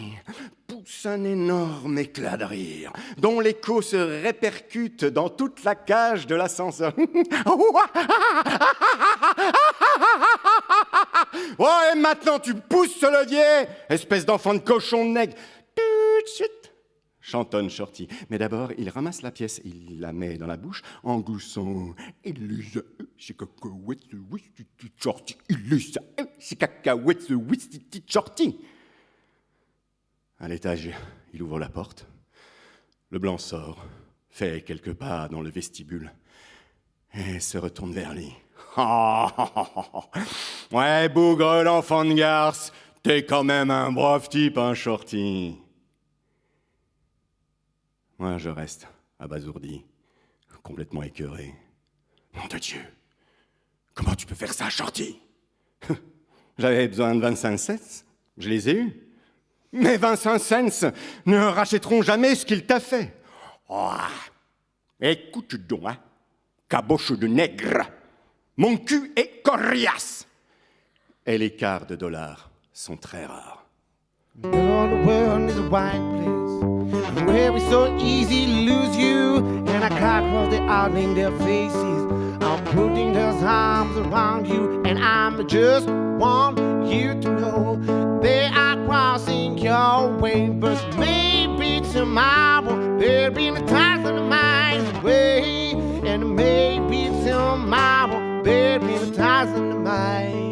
pousse un énorme éclat de rire, dont l'écho se répercute dans toute la cage de l'ascenseur. Ouais, maintenant tu pousses ce levier, espèce d'enfant de cochon de nègre. Tout de suite, chantonne Shorty. Mais d'abord, il ramasse la pièce, il la met dans la bouche, en gloussant. Il les a, ces cacahuètes, oui, Shorty. Il les a, ces cacahuètes, oui, Shorty. À l'étage, il ouvre la porte. Le blanc sort, fait quelques pas dans le vestibule et se retourne vers lui. Ouais, bougre, l'enfant de garce, t'es quand même un brave type, hein, Shorty. Moi, je reste abasourdi, complètement écœuré. Nom de Dieu, comment tu peux faire ça, Shorty? J'avais besoin de 25 cents, je les ai eus. Mais 25 cents ne rachèteront jamais ce qu'il t'a fait. Oh, écoute donc, hein, caboche de nègre, mon cul est coriace. Et les $1/4 sont très rares. The world is a white place where it's so easy to lose you, and I cut across the outline their faces. I'm putting those arms around you, and I'm just want you to know they are crossing your way, but maybe tomorrow there'll be a thousand miles away, and maybe tomorrow there'll be a thousand miles.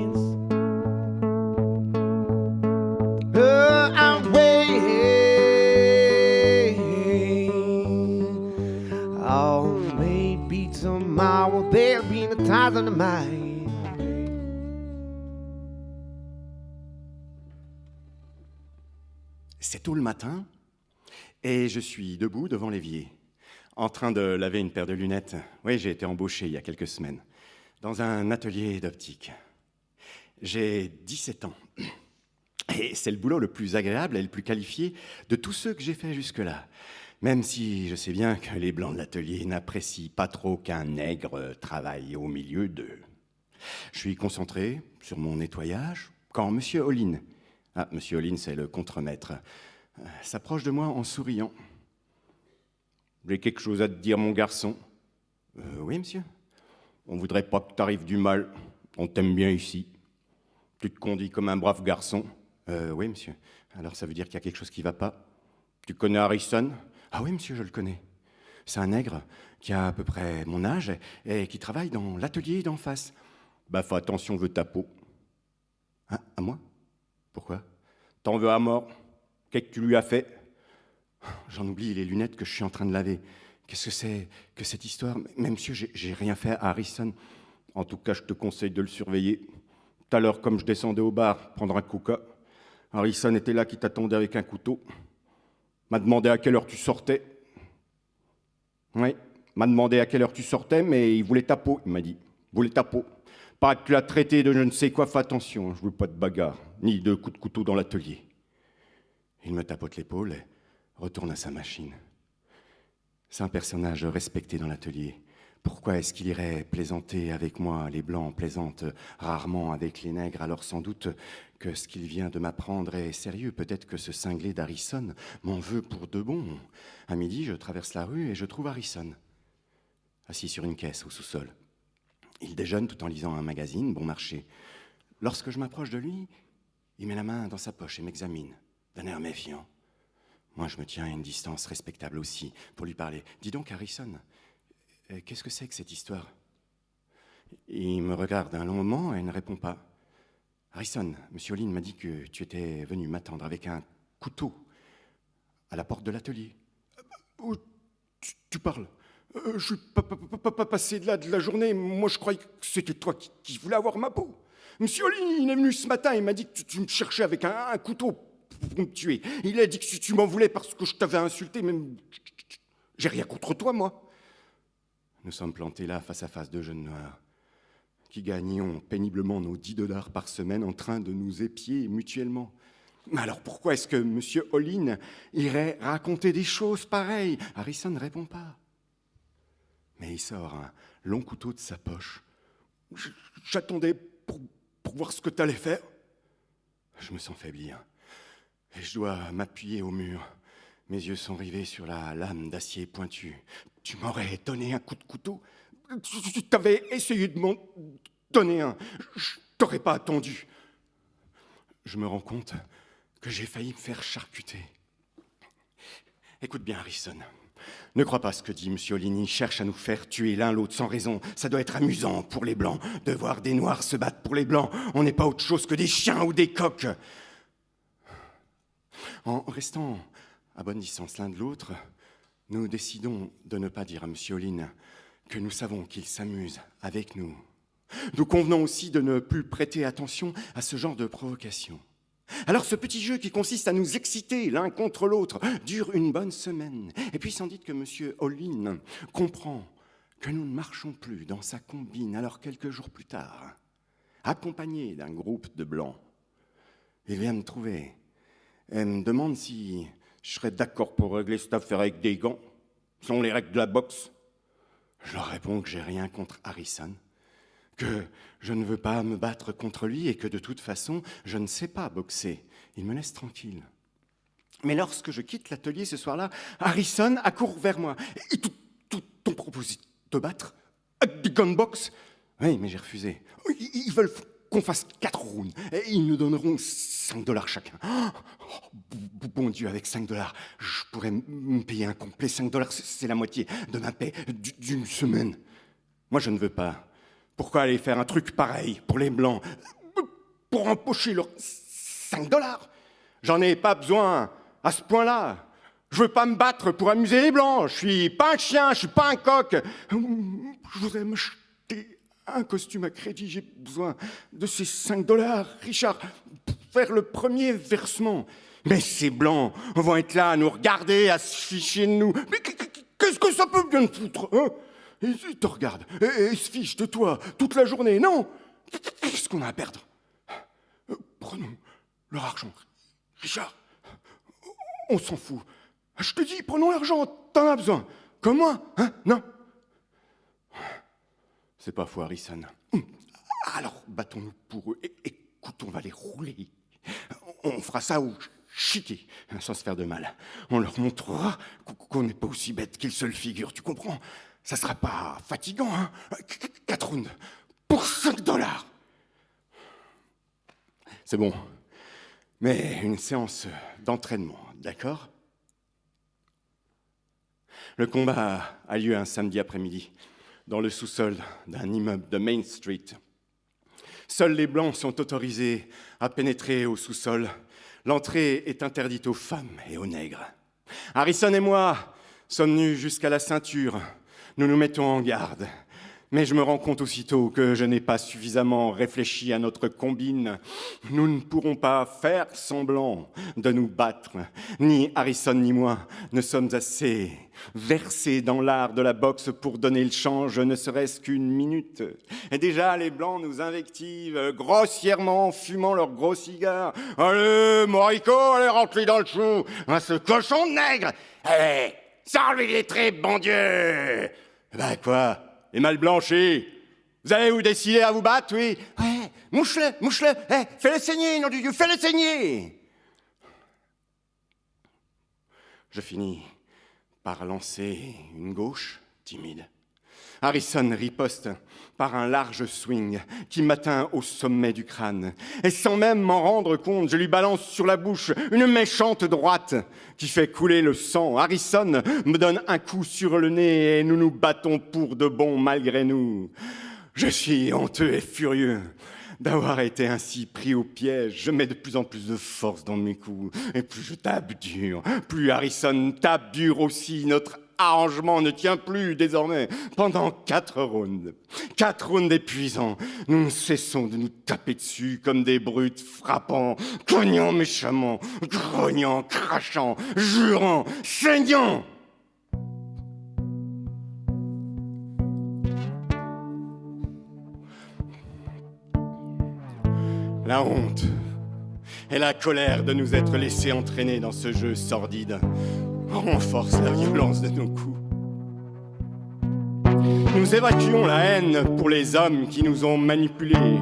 I'm waiting. maybe tomorrow there'll be 1,000 miles. C'est tôt le matin, et je suis debout devant l'évier, en train de laver une paire de lunettes. Oui, j'ai été embauché il y a quelques semaines, dans un atelier d'optique. J'ai 17 ans, et c'est le boulot le plus agréable et le plus qualifié de tous ceux que j'ai fait jusque-là. Même si je sais bien que les blancs de l'atelier n'apprécient pas trop qu'un nègre travaille au milieu d'eux. Je suis concentré sur mon nettoyage quand Monsieur Olin, Monsieur Olin, c'est le contremaître, s'approche de moi en souriant. « J'ai quelque chose à te dire, mon garçon. »« Oui, monsieur. On voudrait pas que t'arrives du mal. On t'aime bien ici. Tu te conduis comme un brave garçon. »« Oui, monsieur. Alors ça veut dire qu'il y a quelque chose qui va pas. Tu connais Harrison ?»« Ah oui, monsieur, je le connais. C'est un nègre qui a à peu près mon âge et qui travaille dans l'atelier d'en face. »« Bah, fais attention, veut ta peau. »« Ah, à moi ? Pourquoi ? T'en veux à mort. Qu'est-ce que tu lui as fait ? J'en oublie les lunettes que je suis en train de laver. Qu'est-ce que c'est que cette histoire ? Mais monsieur, j'ai rien fait à Harrison. En tout cas, je te conseille de le surveiller. Tout à l'heure, comme je descendais au bar prendre un coca, Harrison était là qui t'attendait avec un couteau. M'a demandé à quelle heure tu sortais. Oui, m'a demandé à quelle heure tu sortais, mais il voulait ta peau, il m'a dit. Il voulait ta peau. Pas que tu l'as traité de je ne sais quoi, fais attention, je veux pas de bagarre, ni de coups de couteau dans l'atelier. Il me tapote l'épaule et retourne à sa machine. C'est un personnage respecté dans l'atelier. Pourquoi est-ce qu'il irait plaisanter avec moi ? Les blancs plaisantent rarement avec les nègres, alors sans doute que ce qu'il vient de m'apprendre est sérieux. Peut-être que ce cinglé d'Harrison m'en veut pour de bon. À midi, je traverse la rue et je trouve Harrison, assis sur une caisse au sous-sol. Il déjeune tout en lisant un magazine, bon marché. Lorsque je m'approche de lui, il met la main dans sa poche et m'examine, d'un air méfiant. Moi, je me tiens à une distance respectable aussi, pour lui parler. « Dis donc, Harrison, qu'est-ce que c'est que cette histoire ?» Il me regarde un long moment et ne répond pas. « Harrison, Monsieur Olin m'a dit que tu étais venu m'attendre avec un couteau à la porte de l'atelier. »« Oh, tu parles ? Je suis pas passé de là de la journée. Moi, je croyais que c'était toi qui voulais avoir ma peau. Monsieur Olin, il est venu ce matin, il m'a dit que tu me cherchais avec un couteau pour me tuer. Il a dit que tu m'en voulais parce que je t'avais insulté, mais j'ai rien contre toi, moi. » Nous sommes plantés là, face à face, deux jeunes noirs, qui gagnions péniblement nos $10 par semaine en train de nous épier mutuellement. Mais alors pourquoi est-ce que Monsieur Olin irait raconter des choses pareilles ? Harrison ne répond pas. Mais il sort un long couteau de sa poche. J'attendais pour voir ce que tu allais faire. Je me sens faiblir. Et je dois m'appuyer au mur. Mes yeux sont rivés sur la lame d'acier pointue. Tu m'aurais donné un coup de couteau ? Tu t'avais essayé de m'en donner un. Je t'aurais pas attendu. Je me rends compte que j'ai failli me faire charcuter. Écoute bien, Harrison. Ne crois pas ce que dit M. Olin. Il cherche à nous faire tuer l'un l'autre sans raison. Ça doit être amusant pour les Blancs de voir des Noirs se battre pour les Blancs. On n'est pas autre chose que des chiens ou des coqs. En restant à bonne distance l'un de l'autre, nous décidons de ne pas dire à M. Olin que nous savons qu'il s'amuse avec nous. Nous convenons aussi de ne plus prêter attention à ce genre de provocation. Alors ce petit jeu qui consiste à nous exciter l'un contre l'autre dure une bonne semaine. Et puis sans doute que M. Olin comprend que nous ne marchons plus dans sa combine. Alors quelques jours plus tard, accompagné d'un groupe de Blancs, il vient me trouver et me demande si je serais d'accord pour régler cette affaire avec des gants, selon les règles de la boxe. Je leur réponds que j'ai rien contre Harrison, que je ne veux pas me battre contre lui et que de toute façon, je ne sais pas boxer. Il me laisse tranquille. Mais lorsque je quitte l'atelier ce soir-là, Harrison accourt vers moi. « Et t'ont proposé de te battre avec des gunbox ?» Oui, mais j'ai refusé. « Ils veulent qu'on fasse 4 rounds et ils nous donneront $5 chacun. Oh, bon Dieu, avec $5, je pourrais me payer un complet. $5, c'est la moitié de ma paie d'une semaine. Moi, je ne veux pas. Pourquoi aller faire un truc pareil pour les Blancs, pour empocher leurs $5 ? J'en ai pas besoin à ce point-là. Je veux pas me battre pour amuser les Blancs. Je suis pas un chien, je suis pas un coq. Je voudrais me jeter un costume à crédit. J'ai besoin de ces $5, Richard, pour faire le premier versement. Mais ces Blancs vont être là à nous regarder, à se ficher de nous. Mais qu'est-ce que ça peut bien te foutre, hein? Ils te regardent et se fichent de toi toute la journée, non? Qu'est-ce qu'on a à perdre? Prenons leur argent. Richard, on s'en fout. Je te dis, prenons l'argent, t'en as besoin. Comme moi, hein? Non? C'est pas faux, Harrison. Alors, battons-nous pour eux. Écoute, on va les rouler. On fera ça au chiquet, sans se faire de mal. On leur montrera qu'on n'est pas aussi bête qu'ils se le figurent, tu comprends? Ça sera pas fatigant, hein? 4 rounds pour $5. C'est bon. Mais une séance d'entraînement, d'accord? Le combat a lieu un samedi après-midi, dans le sous-sol d'un immeuble de Main Street. Seuls les Blancs sont autorisés à pénétrer au sous-sol. L'entrée est interdite aux femmes et aux nègres. Harrison et moi sommes nus jusqu'à la ceinture. Nous nous mettons en garde. Mais je me rends compte aussitôt que je n'ai pas suffisamment réfléchi à notre combine. Nous ne pourrons pas faire semblant de nous battre. Ni Harrison ni moi ne sommes assez versés dans l'art de la boxe pour donner le change, ne serait-ce qu'une minute. Et déjà, les Blancs nous invectivent grossièrement en fumant leurs gros cigares. « Allez, Morico, allez, rentre-lui dans le chou, hein, ce cochon de nègre! Allez, sors-lui les tripes, bon Dieu !» Ben quoi? Les mal blanchis, vous allez vous décider à vous battre, oui? Ouais, mouche-le, fais-le saigner, nom du Dieu, fais-le saigner! Je finis par lancer une gauche timide. Harrison riposte par un large swing qui m'atteint au sommet du crâne. Et sans même m'en rendre compte, je lui balance sur la bouche une méchante droite qui fait couler le sang. Harrison me donne un coup sur le nez et nous nous battons pour de bon malgré nous. Je suis honteux et furieux d'avoir été ainsi pris au piège. Je mets de plus en plus de force dans mes coups. Et plus je tape dur, plus Harrison tape dur aussi. Notre arrangement ne tient plus désormais. Pendant 4 rounds. 4 rounds épuisants. Nous ne cessons de nous taper dessus comme des brutes, frappant, cognant méchamment, grognant, crachant, jurant, saignant. La honte et la colère de nous être laissés entraîner dans ce jeu sordide renforcent la violence de nos coups. Nous évacuons la haine pour les hommes qui nous ont manipulés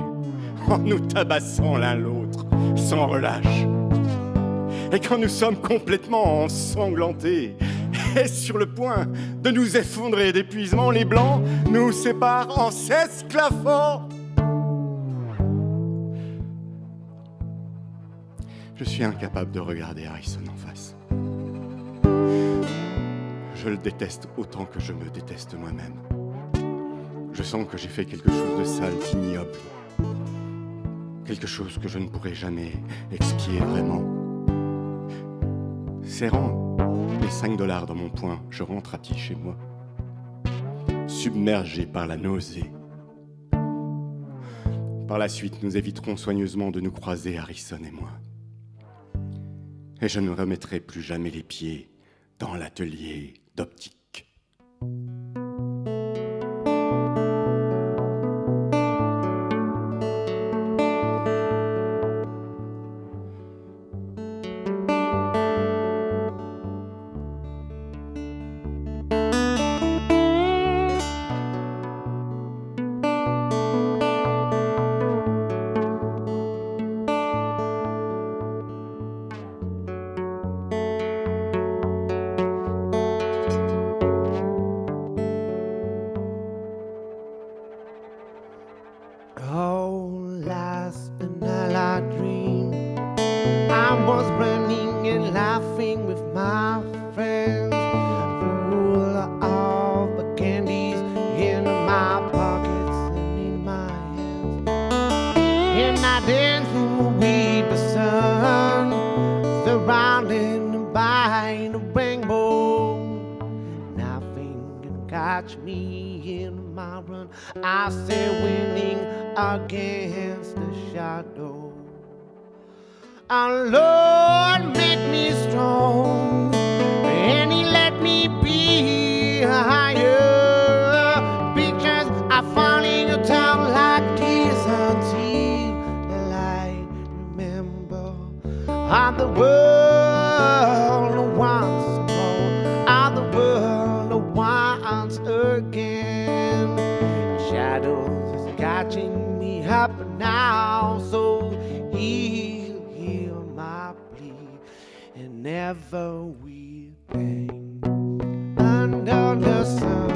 en nous tabassant l'un l'autre sans relâche. Et quand nous sommes complètement ensanglantés et sur le point de nous effondrer d'épuisement, les Blancs nous séparent en s'esclaffant. Je suis incapable de regarder Harrison en face. Je le déteste autant que je me déteste moi-même. Je sens que j'ai fait quelque chose de sale, d'ignoble. Quelque chose que je ne pourrai jamais expier vraiment. Serrant les $5 dans mon poing, je rentre à pied chez moi, submergé par la nausée. Par la suite, nous éviterons soigneusement de nous croiser, Harrison et moi. Et je ne remettrai plus jamais les pieds dans l'atelier d'optique. Oh, last night I dreamed I was running and laughing with my friends, full of the candies in my pockets and in my hands. And I danced with the sun, surrounded by the rainbow. in my run. I say winning against the shadow. Our Lord make me strong, and He let me be higher. Pictures are falling down like tears until I remember how the world once more, how the world once again. Shadows is catching me up now, so He'll hear my plea and never weeping under the sun.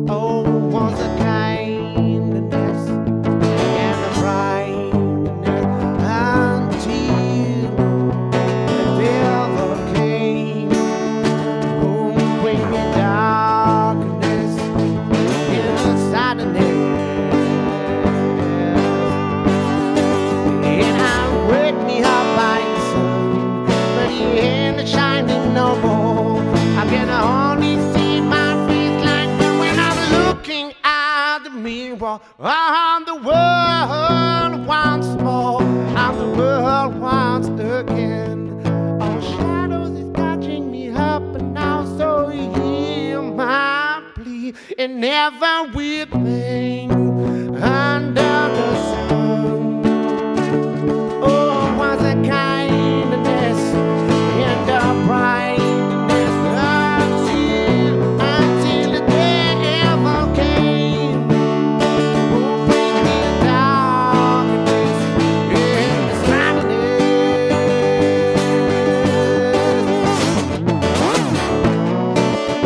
Oh, was a kindness and a brightness until the devil came, who bring me darkness in sadness. And I wake me up by the sun, but He ain't shining no more. I can only see my face like when I'm looking at the mirror. On the world once more, on the world once again. Oh, shadows is catching me up and now, so hear my plea and never weeping under the sun. Oh, was a kindness and a brightness until the devil came, who bring me darkness and the sadness. And I'm sitting here tonight.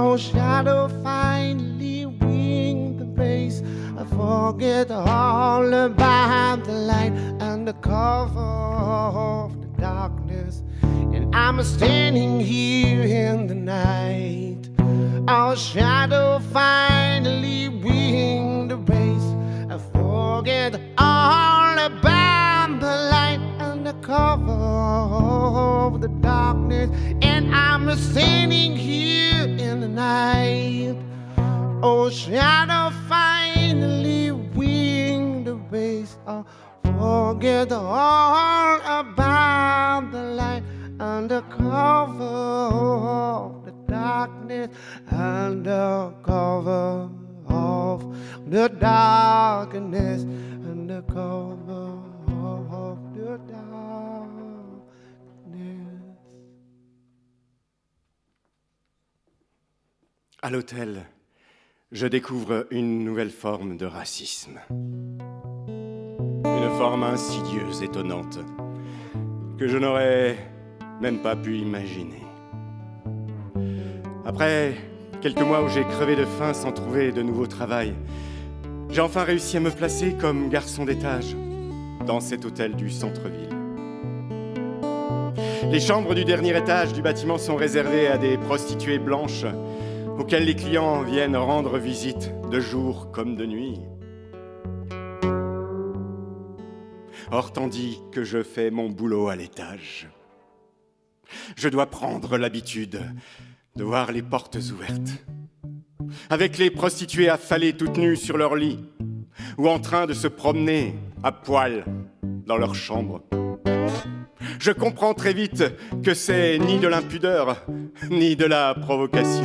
Oh, shadow finally wing the race. I forget all about the light and the cover of the darkness. And I'm standing here in the night. Our shadow finally wing the race. I forget all about the light and the cover of the darkness. And I'm standing here in the night. Oh, shadow finally wing the race. I forget all about the light and the cover of the darkness and the cover of the darkness and the cover of the darkness. À l'hôtel, je découvre une nouvelle forme de racisme. Une forme insidieuse, étonnante, que je n'aurais même pas pu imaginer. Après quelques mois où j'ai crevé de faim sans trouver de nouveau travail, j'ai enfin réussi à me placer comme garçon d'étage dans cet hôtel du centre-ville. Les chambres du dernier étage du bâtiment sont réservées à des prostituées blanches auxquelles les clients viennent rendre visite de jour comme de nuit. Or, tandis que je fais mon boulot à l'étage, je dois prendre l'habitude de voir les portes ouvertes, avec les prostituées affalées toutes nues sur leur lit, ou en train de se promener à poil dans leur chambre. Je comprends très vite que c'est ni de l'impudeur, ni de la provocation.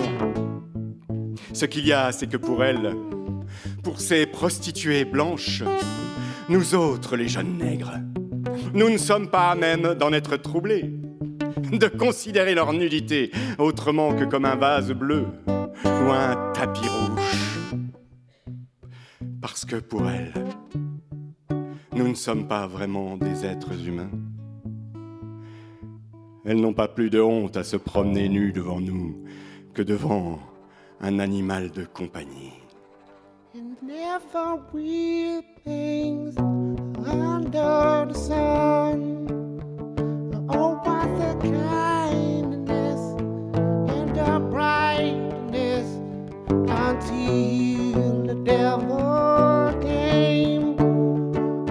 Ce qu'il y a, c'est que pour elles, pour ces prostituées blanches, nous autres, les jeunes nègres, nous ne sommes pas à même d'en être troublés, de considérer leur nudité autrement que comme un vase bleu ou un tapis rouge. Parce que pour elles, nous ne sommes pas vraiment des êtres humains. Elles n'ont pas plus de honte à se promener nues devant nous que devant un animal de compagnie. And never weeping under the sun. Oh, what the kindness and the brightness until the devil came.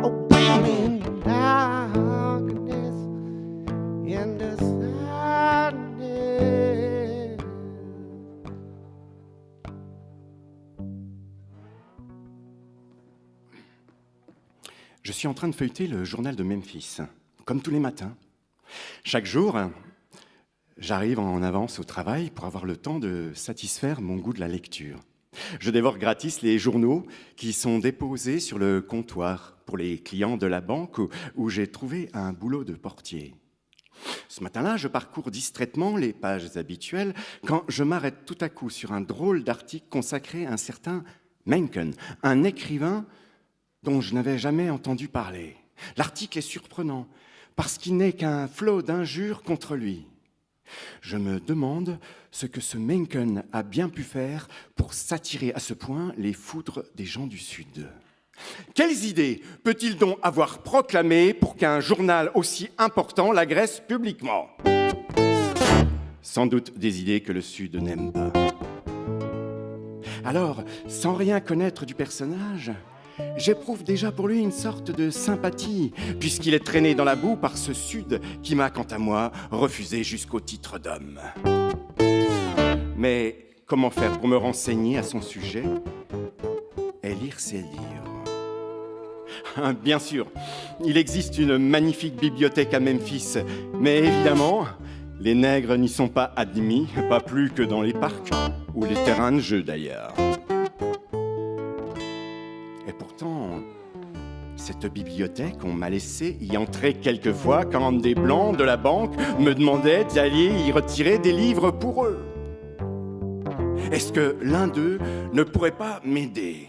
Oh, bringing darkness in the sadness. Je suis en train de feuilleter le journal de Memphis, comme tous les matins. Chaque jour, j'arrive en avance au travail pour avoir le temps de satisfaire mon goût de la lecture. Je dévore gratis les journaux qui sont déposés sur le comptoir pour les clients de la banque où j'ai trouvé un boulot de portier. Ce matin-là, je parcours distraitement les pages habituelles quand je m'arrête tout à coup sur un drôle d'article consacré à un certain Mencken, un écrivain dont je n'avais jamais entendu parler. L'article est surprenant parce qu'il n'est qu'un flot d'injures contre lui. Je me demande ce que ce Mencken a bien pu faire pour s'attirer à ce point les foudres des gens du Sud. Quelles idées peut-il donc avoir proclamées pour qu'un journal aussi important l'agresse publiquement ? Sans doute des idées que le Sud n'aime pas. Alors, sans rien connaître du personnage, j'éprouve déjà pour lui une sorte de sympathie, puisqu'il est traîné dans la boue par ce Sud qui m'a, quant à moi, refusé jusqu'au titre d'homme. Mais comment faire pour me renseigner à son sujet et lire ses livres ? Bien sûr, il existe une magnifique bibliothèque à Memphis, mais évidemment, les nègres n'y sont pas admis, pas plus que dans les parcs, ou les terrains de jeu d'ailleurs. Et pourtant, cette bibliothèque, on m'a laissé y entrer quelquefois quand des blancs de la banque me demandaient d'aller y retirer des livres pour eux. Est-ce que l'un d'eux ne pourrait pas m'aider ?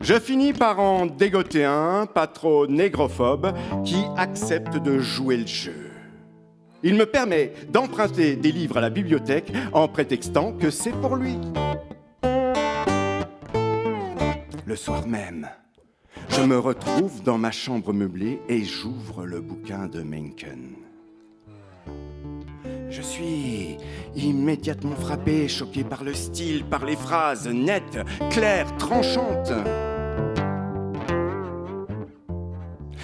Je finis par en dégoter un, pas trop négrophobe, qui accepte de jouer le jeu. Il me permet d'emprunter des livres à la bibliothèque en prétextant que c'est pour lui. Le soir même, je me retrouve dans ma chambre meublée et j'ouvre le bouquin de Mencken. Je suis immédiatement frappé, choqué par le style, par les phrases nettes, claires, tranchantes.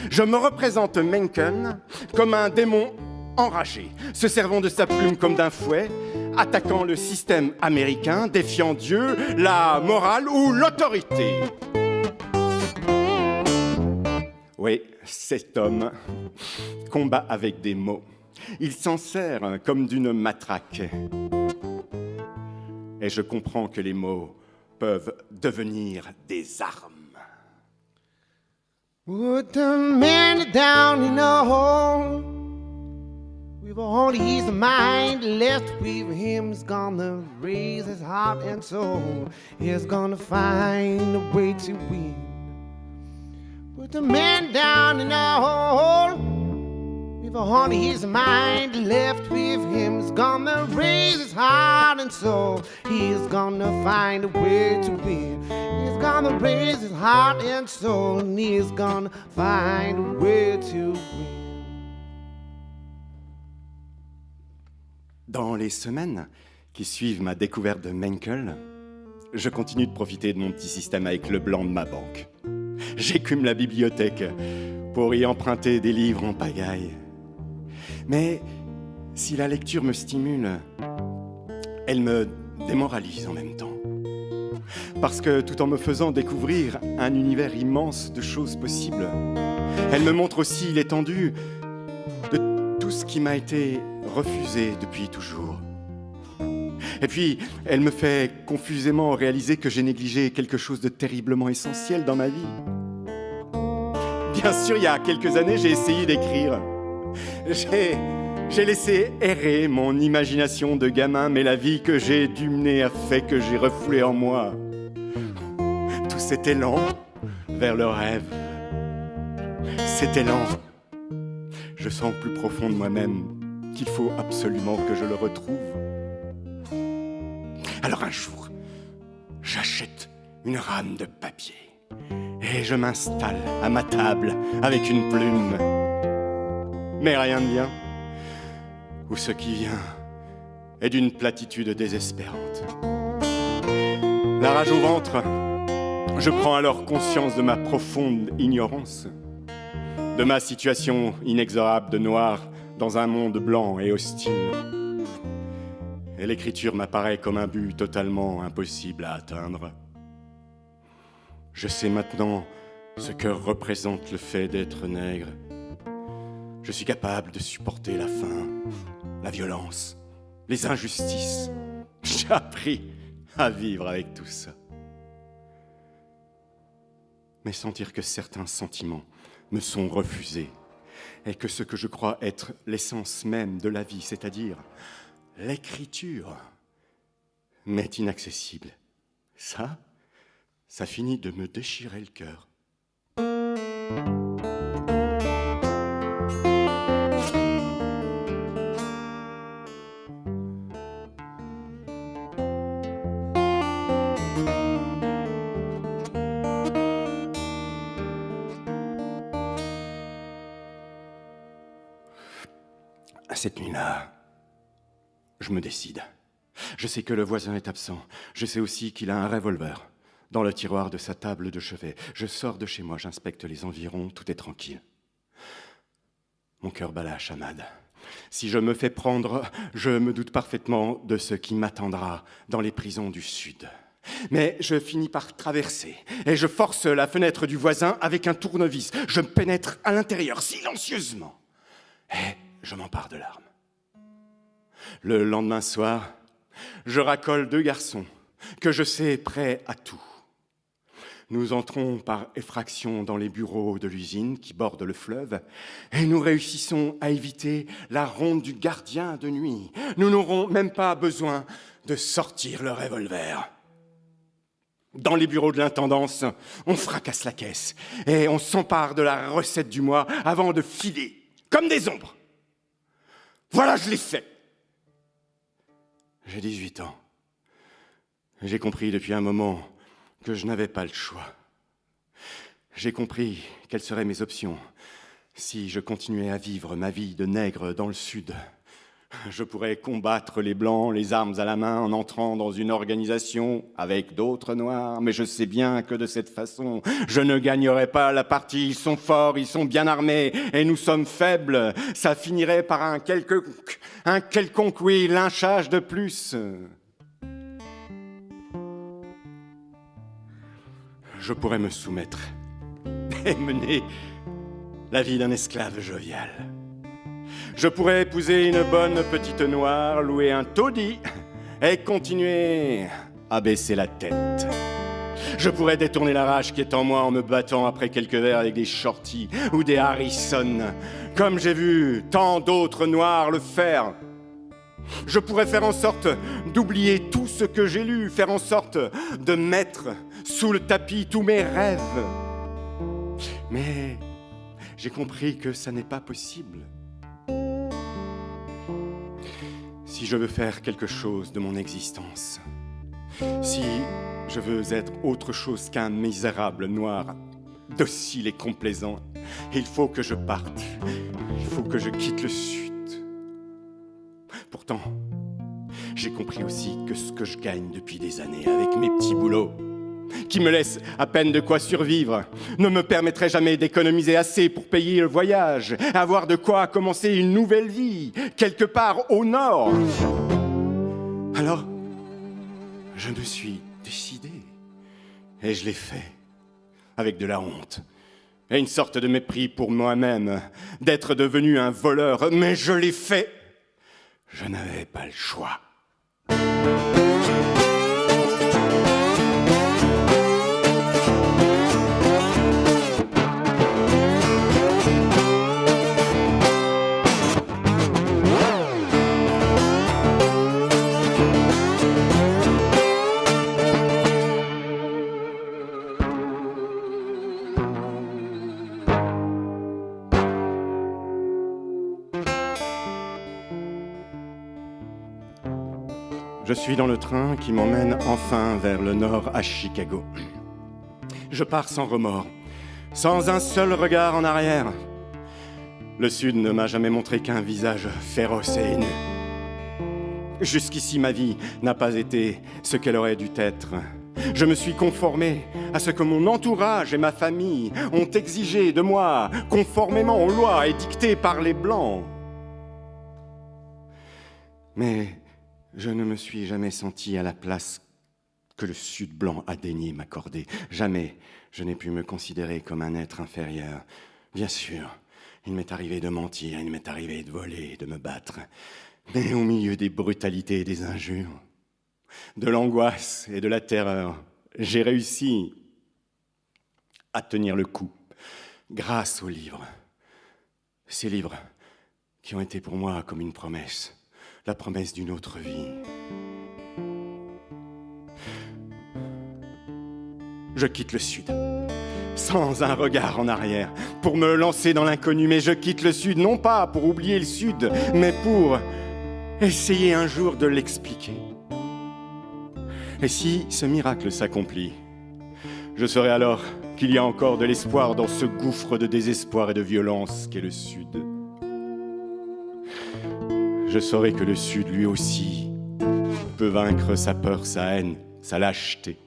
Je me représente Mencken comme un démon enragé, se servant de sa plume comme d'un fouet, attaquant le système américain, défiant Dieu, la morale ou l'autorité. Oui, cet homme combat avec des mots. Il s'en sert comme d'une matraque. Et je comprends que les mots peuvent devenir des armes. Put the man down in a hole. With all his mind left with him, he's gonna raise his heart and soul. He's gonna find a way to win. Put the man down in a hole. With all his mind left with him, he's gonna raise his heart and soul. He's gonna find a way to win. He's gonna raise his heart and soul, and he's gonna find a way to win. Dans les semaines qui suivent ma découverte de Mencken, je continue de profiter de mon petit système avec le blanc de ma banque. J'écume la bibliothèque pour y emprunter des livres en pagaille. Mais si la lecture me stimule, elle me démoralise en même temps. Parce que tout en me faisant découvrir un univers immense de choses possibles, elle me montre aussi l'étendue de tout ce qui m'a été refusé depuis toujours. Et puis, elle me fait confusément réaliser que j'ai négligé quelque chose de terriblement essentiel dans ma vie. Bien sûr, il y a quelques années, j'ai essayé d'écrire. J'ai laissé errer mon imagination de gamin, mais la vie que j'ai dû mener a fait que j'ai refoulé en moi tout cet élan vers le rêve. Cet élan, je sens au plus profond de moi-même qu'il faut absolument que je le retrouve. Alors un jour, j'achète une rame de papier et je m'installe à ma table avec une plume. Mais rien ne vient, ou ce qui vient est d'une platitude désespérante. La rage au ventre, je prends alors conscience de ma profonde ignorance, de ma situation inexorable de noir dans un monde blanc et hostile. Et l'écriture m'apparaît comme un but totalement impossible à atteindre. Je sais maintenant ce que représente le fait d'être nègre. Je suis capable de supporter la faim, la violence, les injustices. J'ai appris à vivre avec tout ça. Mais sentir que certains sentiments me sont refusés et que ce que je crois être l'essence même de la vie, c'est-à-dire l'écriture, m'est inaccessible. Ça finit de me déchirer le cœur. Cette nuit-là, je me décide. Je sais que le voisin est absent. Je sais aussi qu'il a un revolver dans le tiroir de sa table de chevet. Je sors de chez moi, j'inspecte les environs, tout est tranquille. Mon cœur bat la chamade. Si je me fais prendre, je me doute parfaitement de ce qui m'attendra dans les prisons du Sud. Mais je finis par traverser et je force la fenêtre du voisin avec un tournevis. Je pénètre à l'intérieur silencieusement et je m'empare de l'arme. Le lendemain soir, je racole 2 garçons que je sais prêts à tout. Nous entrons par effraction dans les bureaux de l'usine qui bordent le fleuve et nous réussissons à éviter la ronde du gardien de nuit. Nous n'aurons même pas besoin de sortir le revolver. Dans les bureaux de l'intendance, on fracasse la caisse et on s'empare de la recette du mois avant de filer comme des ombres. Voilà, je l'ai fait. J'ai 18 ans. J'ai compris depuis un moment que je n'avais pas le choix. J'ai compris quelles seraient mes options si je continuais à vivre ma vie de nègre dans le Sud. Je pourrais combattre les Blancs, les armes à la main, en entrant dans une organisation avec d'autres Noirs. Mais je sais bien que de cette façon, je ne gagnerai pas la partie. Ils sont forts, ils sont bien armés, et nous sommes faibles. Ça finirait par un quelconque, oui, lynchage de plus. Je pourrais me soumettre et mener la vie d'un esclave jovial. Je pourrais épouser une bonne petite noire, louer un taudis et continuer à baisser la tête. Je pourrais détourner la rage qui est en moi en me battant après quelques verres avec des Shorty ou des Harrison, comme j'ai vu tant d'autres noirs le faire. Je pourrais faire en sorte d'oublier tout ce que j'ai lu, faire en sorte de mettre sous le tapis tous mes rêves. Mais j'ai compris que ça n'est pas possible. Si je veux faire quelque chose de mon existence, si je veux être autre chose qu'un misérable noir, docile et complaisant, il faut que je parte, il faut que je quitte le Sud. Pourtant, j'ai compris aussi que ce que je gagne depuis des années avec mes petits boulots, qui me laissent à peine de quoi survivre, ne me permettrait jamais d'économiser assez pour payer le voyage, avoir de quoi commencer une nouvelle vie, quelque part au nord. Alors, je me suis décidé, et je l'ai fait, avec de la honte, et une sorte de mépris pour moi-même, d'être devenu un voleur, mais je l'ai fait. Je n'avais pas le choix. Je suis dans le train qui m'emmène enfin vers le nord à Chicago. Je pars sans remords, sans un seul regard en arrière. Le Sud ne m'a jamais montré qu'un visage féroce et haineux. Jusqu'ici, ma vie n'a pas été ce qu'elle aurait dû être. Je me suis conformé à ce que mon entourage et ma famille ont exigé de moi, conformément aux lois édictées par les Blancs. Mais je ne me suis jamais senti à la place que le Sud blanc a daigné m'accorder. Jamais je n'ai pu me considérer comme un être inférieur. Bien sûr, il m'est arrivé de mentir, il m'est arrivé de voler, de me battre. Mais au milieu des brutalités et des injures, de l'angoisse et de la terreur, j'ai réussi à tenir le coup grâce aux livres. Ces livres qui ont été pour moi comme une promesse, la promesse d'une autre vie. Je quitte le Sud, sans un regard en arrière, pour me lancer dans l'inconnu. Mais je quitte le Sud, non pas pour oublier le Sud, mais pour essayer un jour de l'expliquer. Et si ce miracle s'accomplit, je saurai alors qu'il y a encore de l'espoir dans ce gouffre de désespoir et de violence qu'est le Sud. Je saurai que le Sud, lui aussi, peut vaincre sa peur, sa haine, sa lâcheté,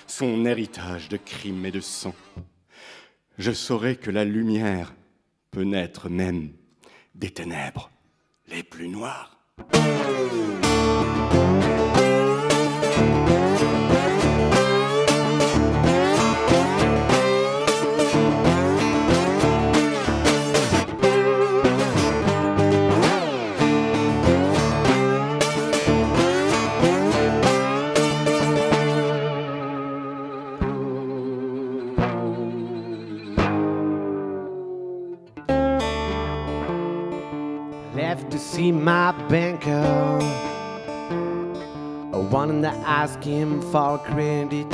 son héritage de crimes et de sang. Je saurai que la lumière peut naître même des ténèbres les plus noires. Left to see my banker, wanting to ask him for credit.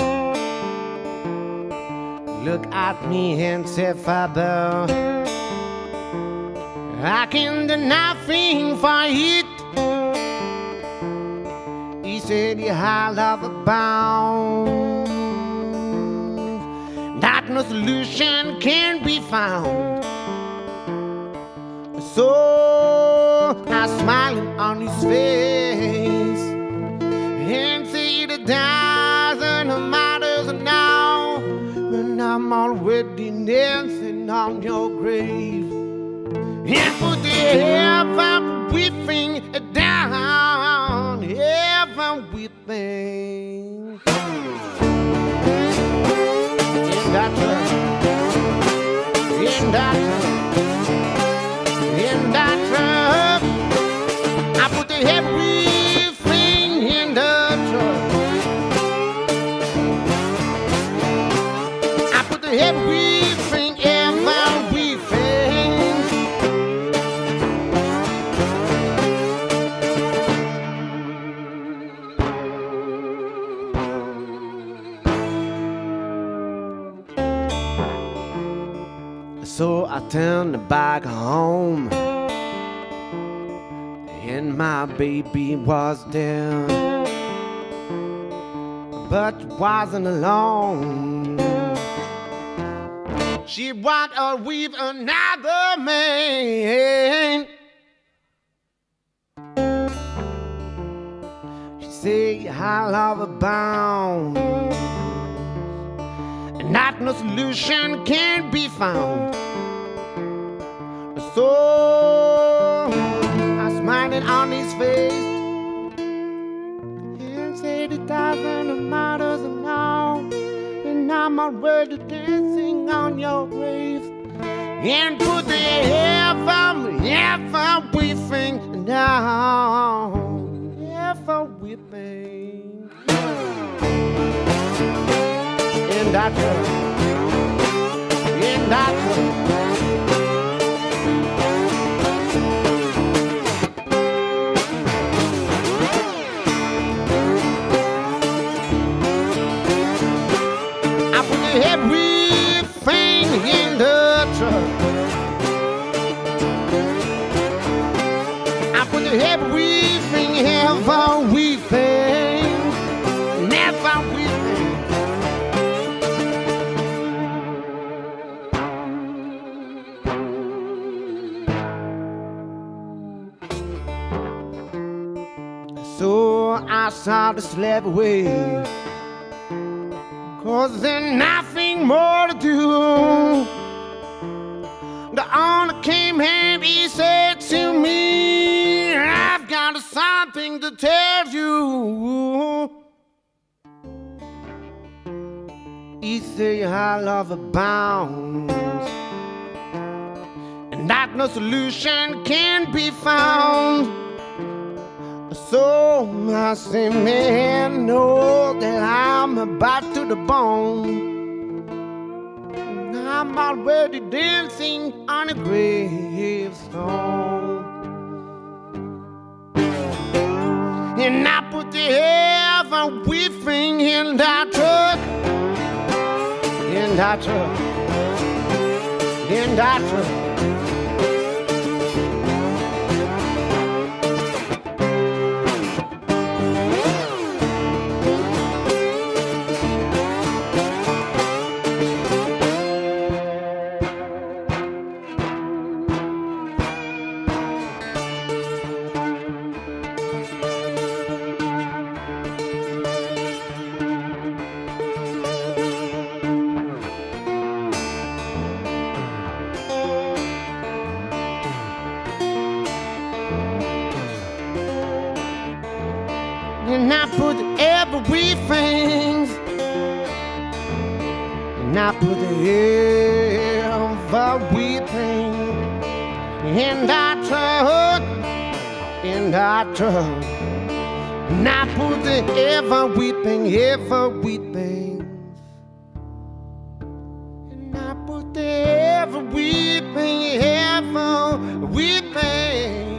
Look at me and say, Father, I can do nothing for it. He said, you have love abound, that no solution can be found. So I'm smiling on his face and see the doesn't matter now when I'm already dancing on your grave. And put the everything down, everything. In that truck, in that truck. In that truck, I put everything in the truck. I put everything, everything. So I turned back home, and my baby was there, but wasn't alone. She walked with another man. She said, "I love her bound, and not no solution can be found." So I smiling on his face and said it doesn't matter now, and I'm already dancing on your grave. And put the everything down, everything. In that truck, in that truck. Everything in the truck. I put everything, everything, everything. saw the slave away. 'Cause there's nothing more to do. The owner came and he said to me, I've got something to tell you. He said, how love abounds, and that no solution can be found. So I say, man, know that I'm about to the bone. I'm already dancing on a gravestone. And I put the everything in that truck, in that truck, in that truck. And I put everything, and I put everything in that truck, in that truck. And I put everything, everything. And I put everything, everything.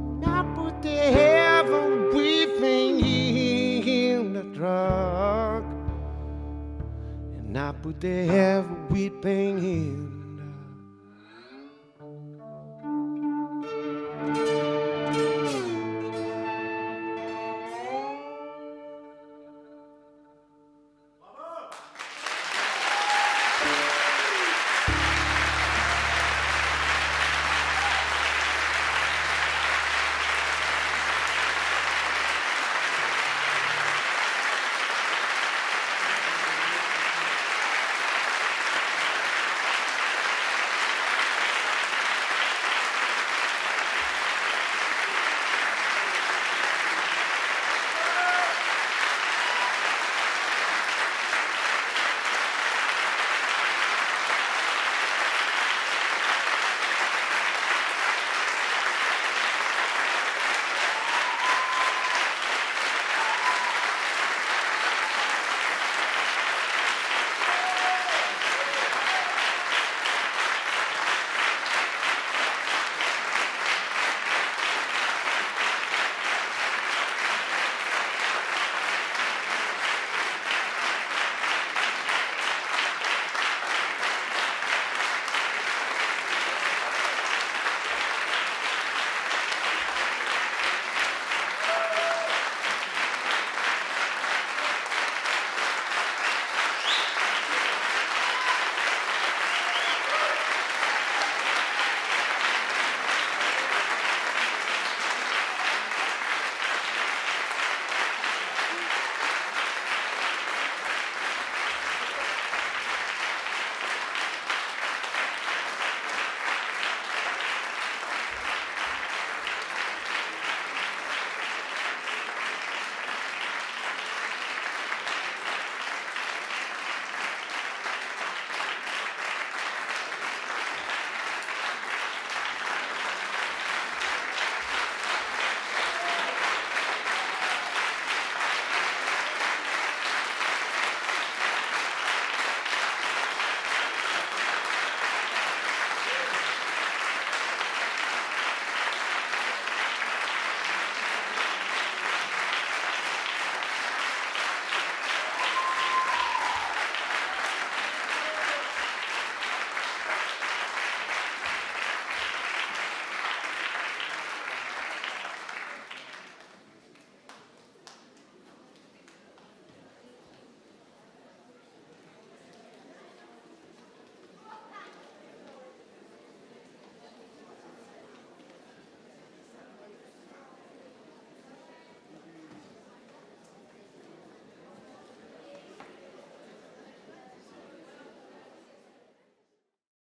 And I put everything in the truck, and I put everything in.